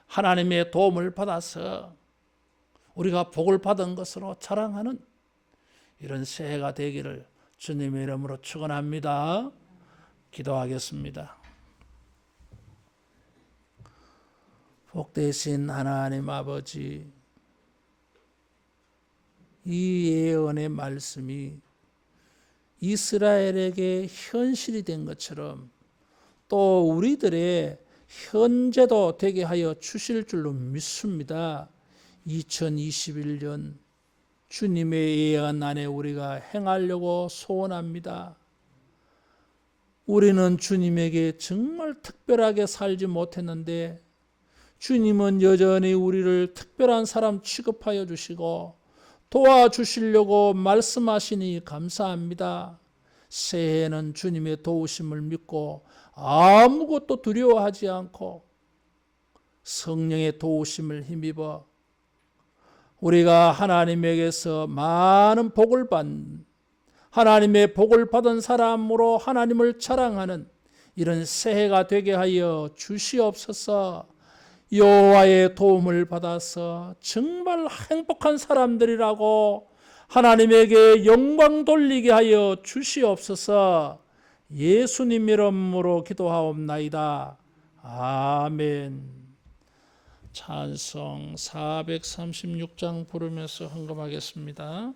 하나님의 도움을 받아서 우리가 복을 받은 것으로 자랑하는 이런 새해가 되기를 주님의 이름으로 축원합니다. 기도하겠습니다. 복되신 하나님 아버지, 이 예언의 말씀이 이스라엘에게 현실이 된 것처럼 또 우리들의 현재도 되게 하여 주실 줄로 믿습니다. 2021년 주님의 예언 안에 우리가 행하려고 소원합니다. 우리는 주님에게 정말 특별하게 살지 못했는데 주님은 여전히 우리를 특별한 사람 취급하여 주시고 도와주시려고 말씀하시니 감사합니다. 새해에는 주님의 도우심을 믿고 아무것도 두려워하지 않고 성령의 도우심을 힘입어 우리가 하나님에게서 많은 복을 받는, 하나님의 복을 받은 사람으로 하나님을 자랑하는 이런 새해가 되게 하여 주시옵소서. 여호와의 도움을 받아서 정말 행복한 사람들이라고 하나님에게 영광 돌리게 하여 주시옵소서. 예수님 이름으로 기도하옵나이다. 아멘. 찬송 436장 부르면서 헌금하겠습니다.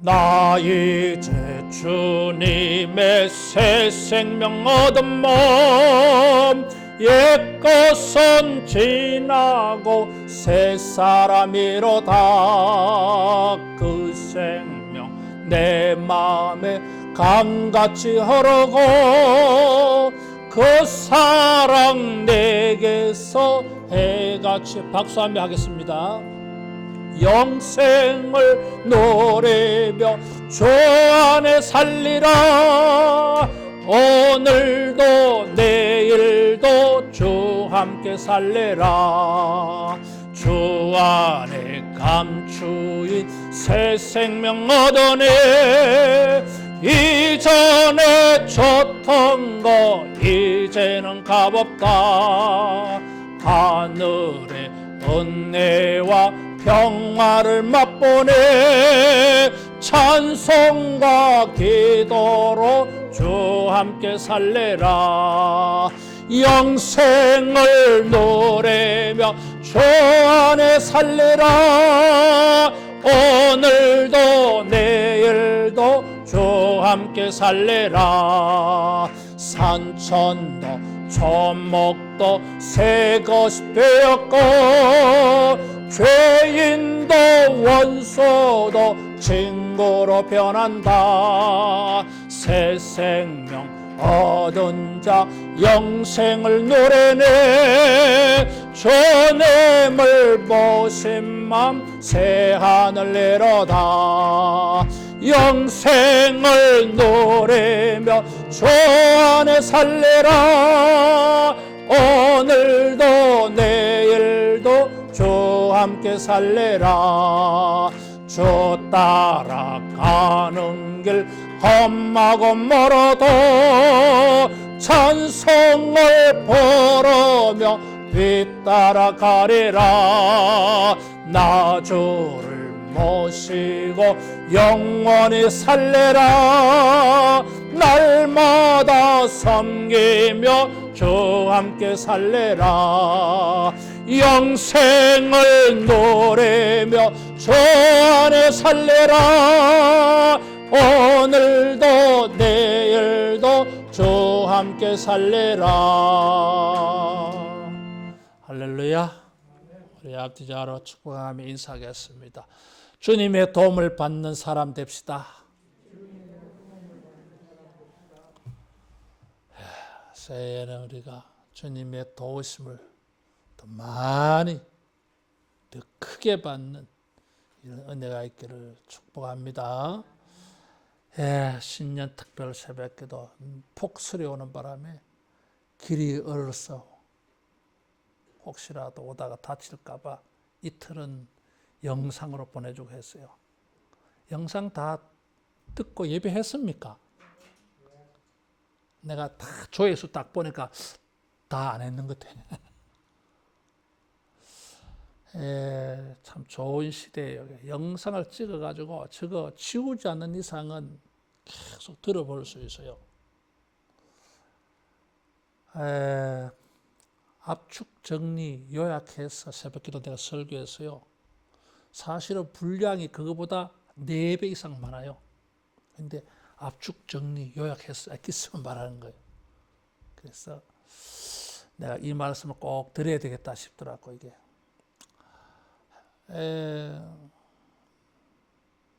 나 이제 주님의 새 생명 얻은 몸, 옛것은 지나고 새 사람이로다. 그 생명 내 마음에 강같이 흐르고 그 사랑 내게서 해같이, 박수하며 하겠습니다. 영생을 노래며 주 안에 살리라. 오늘도 내일도 주 함께 살래라. 주 안에 감추인 새 생명 얻어내 이전에 줬던 거 이제는 값없다. 하늘의 은혜와 평화를 맛보네. 찬송과 기도로 주 함께 살래라. 영생을 노래며 주 안에 살래라. 오늘도 내일도 주 함께 살래라. 산천도 초목도 새 것이 되었고 죄인도 원수도 친구로 변한다. 새 생명 얻은 자 영생을 노래네. 주님을 보신 맘 새하늘 내려다. 영생을 노래며 주 안에 살래라. 오늘도 내일도 주 함께 살래라. 주 따라가는 길 험하고 멀어도 찬송을 부르며 뒤따라가리라. 나 주를 모시고 영원히 살래라. 날마다 섬기며 주 함께 살래라. 영생을 노래며 주 안에 살래라. 오늘도 내일도 주 함께 살래라. 할렐루야. 우리 앞뒤자로 축복하며 인사하겠습니다. 주님의 도움을 받는 사람 됩시다. 새해에는 우리가 주님의 도우심을 더 많이 더 크게 받는 이런 은혜가 있기를 축복합니다. 신년 특별 새벽기도 폭설이 오는 바람에 길이 얼어서 혹시라도 오다가 다칠까봐 이틀은 영상으로 보내주고 했어요. 영상 다 듣고 예배했습니까? 내가 다 조회수 딱 보니까 다 안 했는 것 같아요. 참 좋은 시대예요. 영상을 찍어가지고 저거 지우지 않는 이상은 계속 들어볼 수 있어요. 압축 정리 요약해서 새벽기도 내가 설교했어요. 사실은 분량이 그거보다 4배 이상 많아요. 근데 압축 정리 요약해서 엑기스만 말하는 거예요. 그래서 내가 이 말씀을 꼭 드려야 되겠다 싶더라고. 이게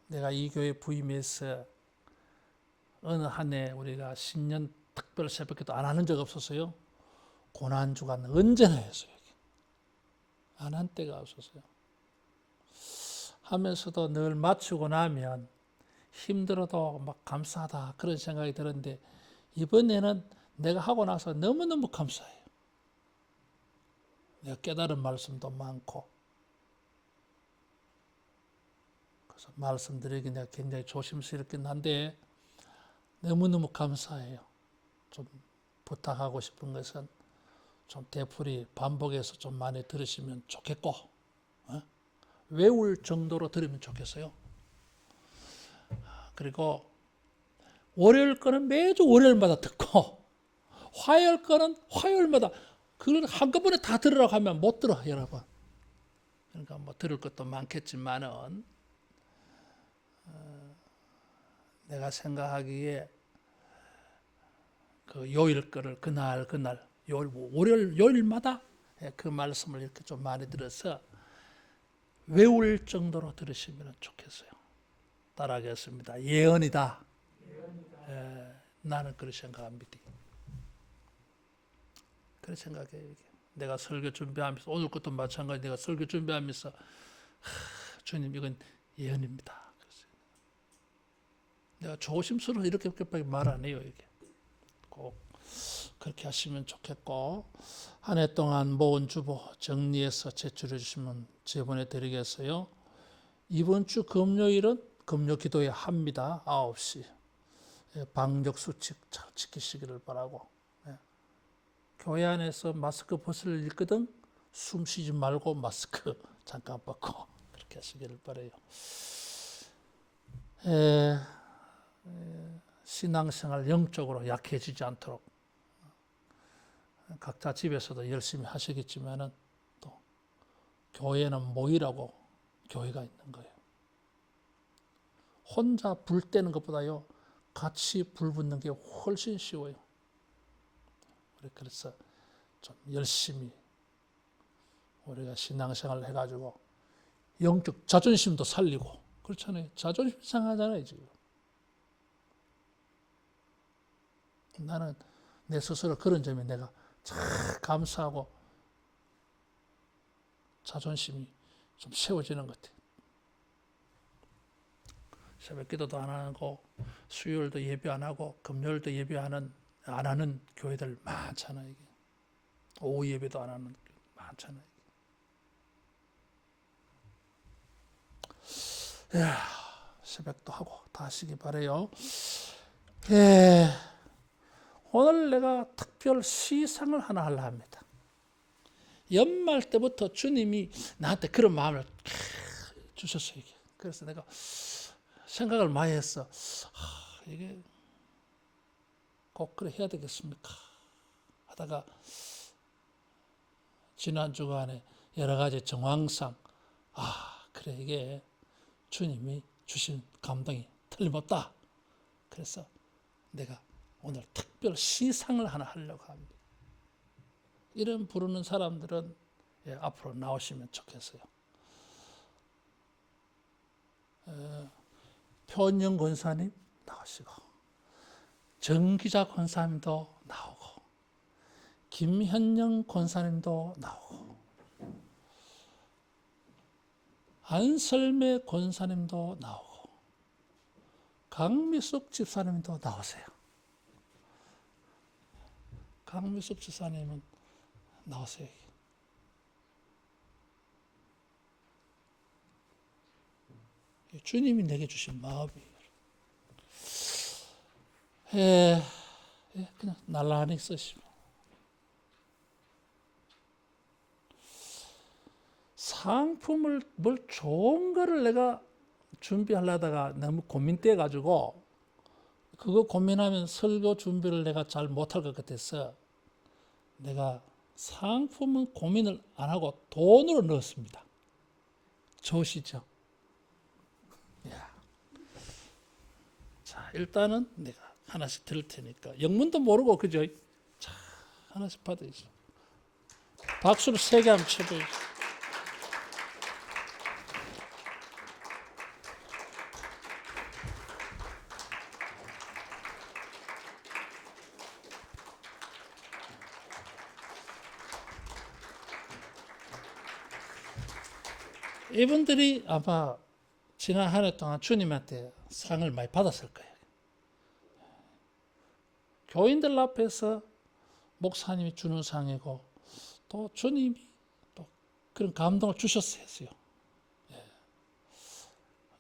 내가 이 교회 부임해서 어느 한 해 우리가 신년 특별 새벽기도 안 하는 적 없었어요. 고난주간 언제나 했어요. 안 한 때가 없었어요. 하면서도 늘 마치고 나면 힘들어도 막 감사하다 그런 생각이 들었는데 이번에는 내가 하고 나서 너무너무 감사해요. 내가 깨달은 말씀도 많고 그래서 말씀드리기 내가 굉장히 조심스럽긴 한데 너무너무 감사해요. 좀 부탁하고 싶은 것은 좀 되풀이 반복해서 좀 많이 들으시면 좋겠고 외울 정도로 들으면 좋겠어요. 그리고 월요일 거는 매주 월요일마다 듣고 화요일 거는 화요일마다 그걸 한꺼번에 다 들으라고 하면 못 들어 여러분. 그러니까 뭐 들을 것도 많겠지만은 내가 생각하기에 그 요일 거를 그날 요일마다 그 말씀을 이렇게 좀 많이 들어서 외울 정도로 들으시면 좋겠어요. 따라하겠습니다. 예언이다. 나는 그렇게 생각합니다. 그렇게 생각해요. 내가 설교 준비하면서 오늘 것도 마찬가지 내가 설교 준비하면서 주님 이건 예언입니다. 내가 조심스러워 이렇게밖에 말 안 해요. 이게 꼭 그렇게 하시면 좋겠고 한 해 동안 모은 주보 정리해서 제출해 주시면 제보내 드리겠어요. 이번 주 금요일은 금요 기도회 합니다. 9시. 방역 수칙 잘 지키시기를 바라고, 교회 안에서 마스크 벗을 일 있거든 숨 쉬지 말고 마스크 잠깐 벗고 그렇게 하시기를 바라요. 신앙생활 영적으로 약해지지 않도록 각자 집에서도 열심히 하시겠지만은 또 교회는 모이라고 교회가 있는 거예요. 혼자 불 떼는 것보다요 같이 불 붙는 게 훨씬 쉬워요. 그래서 좀 열심히 우리가 신앙생활을 해가지고 영적 자존심도 살리고 그렇잖아요. 자존심 상하잖아요 지금. 나는 내 스스로 그런 점에 내가 참 감사하고 자존심이 좀 세워지는 것 같아요. 새벽기도도 안 하고 수요일도 예배 안 하고 금요일도 예배 안 하는 교회들 많잖아요. 이게. 오후 예배도 안 하는 많잖아요. 새벽도 하고 다 하시기 바래요. 오늘 내가 특별 시상을 하나 하려 합니다. 연말 때부터 주님이 나한테 그런 마음을 주셨어요. 그래서 내가 생각을 많이 했어. 이게 꼭 그래 해야 되겠습니까? 하다가 지난 주간에 여러 가지 정황상 그래 이게 주님이 주신 감동이 틀림없다. 그래서 내가 오늘 특별 시상을 하나 하려고 합니다. 이름 부르는 사람들은 앞으로 나오시면 좋겠어요. 표은영 권사님 나오시고 정기자 권사님도 나오고 김현영 권사님도 나오고 안설매 권사님도 나오고 강미숙 집사님도 나오세요. 강미숙 집사님은 나오세요. 주님이 내게 주신 마음이에요. 그냥 날라하니 쓰시고 상품을 뭘 좋은 거를 내가 준비하려다가 너무 고민돼 가지고 그거 고민하면 설교 준비를 내가 잘 못할 것 같아서 내가 상품은 고민을 안 하고 돈으로 넣었습니다. 좋으시죠? 자, 일단은 내가 하나씩 드릴 테니까 영문도 모르고 그죠? 자, 하나씩 받으시죠. 박수를 세게 한번 쳐줘요. 이분들이 아마 지난 한 해 동안 주님한테 상을 많이 받았을 거예요. 교인들 앞에서 목사님이 주는 상이고 또 주님이 또 그런 감동을 주셨어요.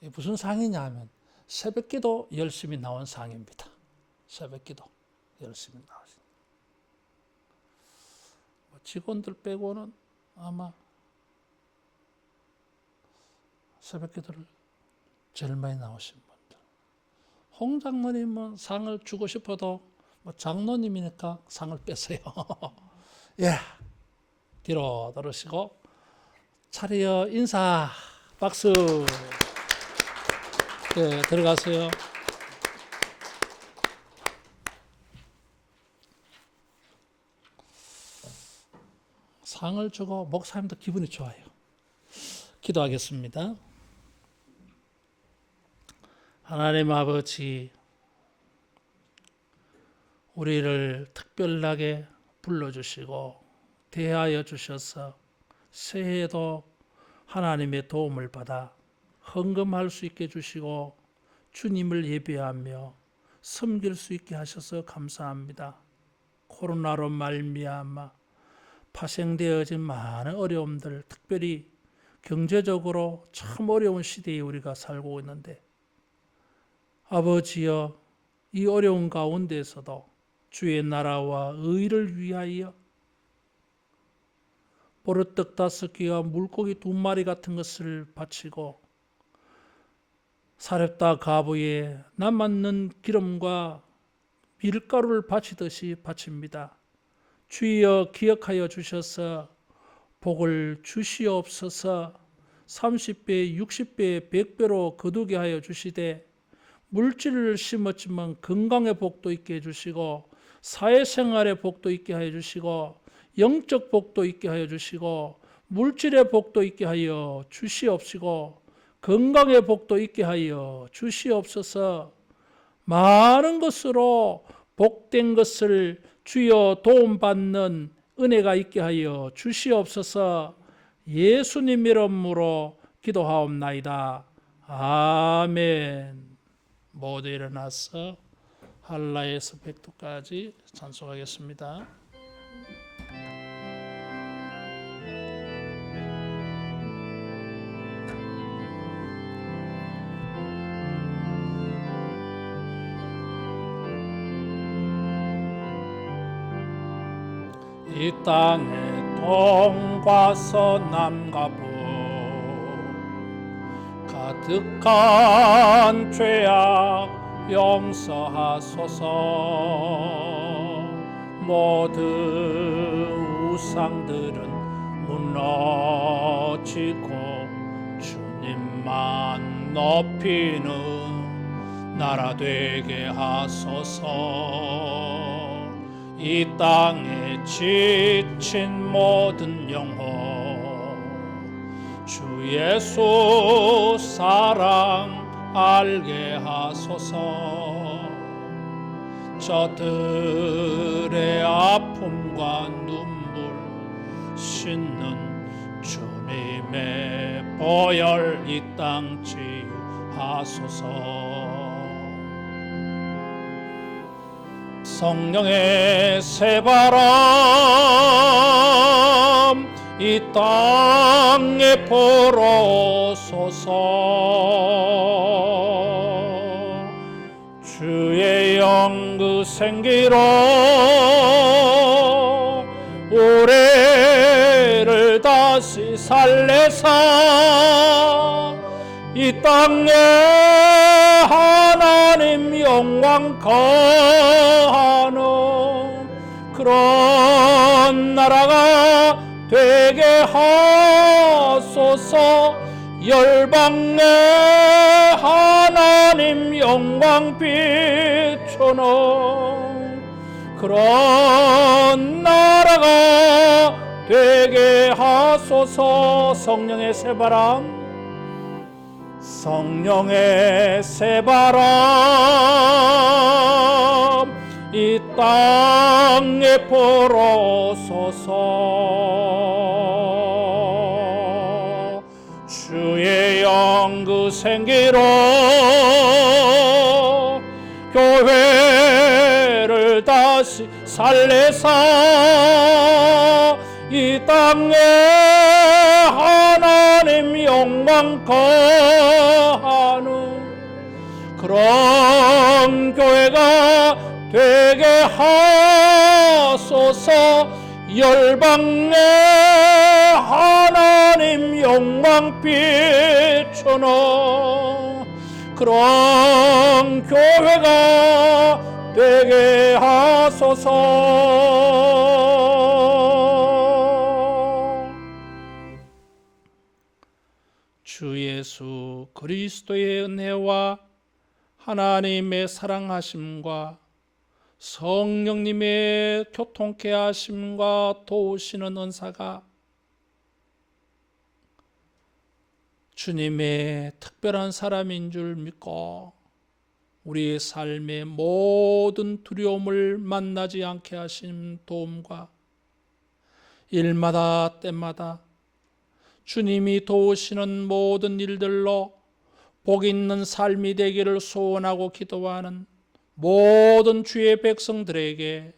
무슨 상이냐 하면 새벽기도 열심히 나온 상입니다. 새벽기도 열심히 나오신. 직원들 빼고는 아마 새벽기도를 제일 많이 나오신 분들. 홍 장로님은 상을 주고 싶어도 장로님이니까 상을 뺐어요. 뒤로 돌으시고 차려 인사 박수. 들어가세요. 상을 주고 목사님도 기분이 좋아요. 기도하겠습니다. 하나님 아버지, 우리를 특별하게 불러주시고 대하여 주셔서 새해에도 하나님의 도움을 받아 헌금할 수 있게 해주시고 주님을 예배하며 섬길 수 있게 하셔서 감사합니다. 코로나로 말미암아 파생되어진 많은 어려움들, 특별히 경제적으로 참 어려운 시대에 우리가 살고 있는데 아버지여, 이 어려운 가운데서도 주의 나라와 의를 위하여 보르떡 5개와 물고기 2마리 같은 것을 바치고 사렙다 가부에 남았는 기름과 밀가루를 바치듯이 바칩니다. 주여 기억하여 주셔서 복을 주시옵소서. 30배, 60배, 100배로 거두게 하여 주시되 물질을 심었지만 건강의 복도 있게 해주시고 사회생활의 복도 있게 하여 주시고 영적 복도 있게 하여 주시고 물질의 복도 있게 하여 주시옵시고 건강의 복도 있게 하여 주시옵소서. 많은 것으로 복된 것을 주여 도움받는 은혜가 있게 하여 주시옵소서. 예수님 이름으로 기도하옵나이다. 아멘. 모두 일어나서 할라에서 백두까지 찬송하겠습니다. 이 땅에 동과 서남과 북 가득한 죄악 용서하소서. 모든 우상들은 무너지고 주님만 높이는 나라 되게 하소서. 이 땅에 지친 모든 영혼 주 예수 사랑 알게 하소서. 저들의 아픔과 눈물 씻는 주님의 보혈 이 땅 치유하소서. 성령의 새바람 이 땅에 불어소서. 주의 영 그 생기로 우리를 다시 살래사 이 땅에 하나님 영광 거하는 그런 나라가 되게 하소서. 열방에 하나님 영광 비추는 그런 나라가 되게 하소서. 성령의 새바람 성령의 새바람 이 땅에 불어소서. 주의 영 그 생기로 교회를 다시 살래사 이 땅에 하나님 영광 거하는 그런 교회가 되게 하소서. 열방에 하나님 영광 비추는 그런 교회가 되게 하소서. 주 예수 그리스도의 은혜와 하나님의 사랑하심과 성령님의 교통케 하심과 도우시는 은사가 주님의 특별한 사람인 줄 믿고 우리의 삶의 모든 두려움을 만나지 않게 하신 도움과 일마다 때마다 주님이 도우시는 모든 일들로 복 있는 삶이 되기를 소원하고 기도하는 모든 주의 백성들에게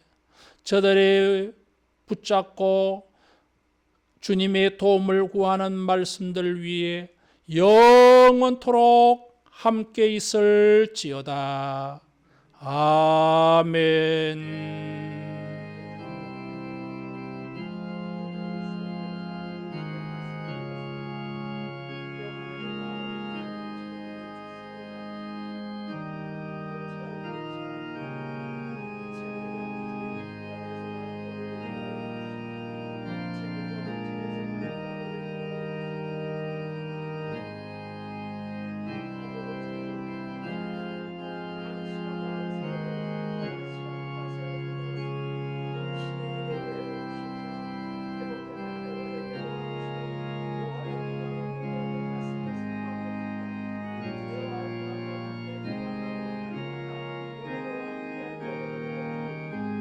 저들의 붙잡고 주님의 도움을 구하는 말씀들 위에 영원토록 함께 있을지어다. 아멘.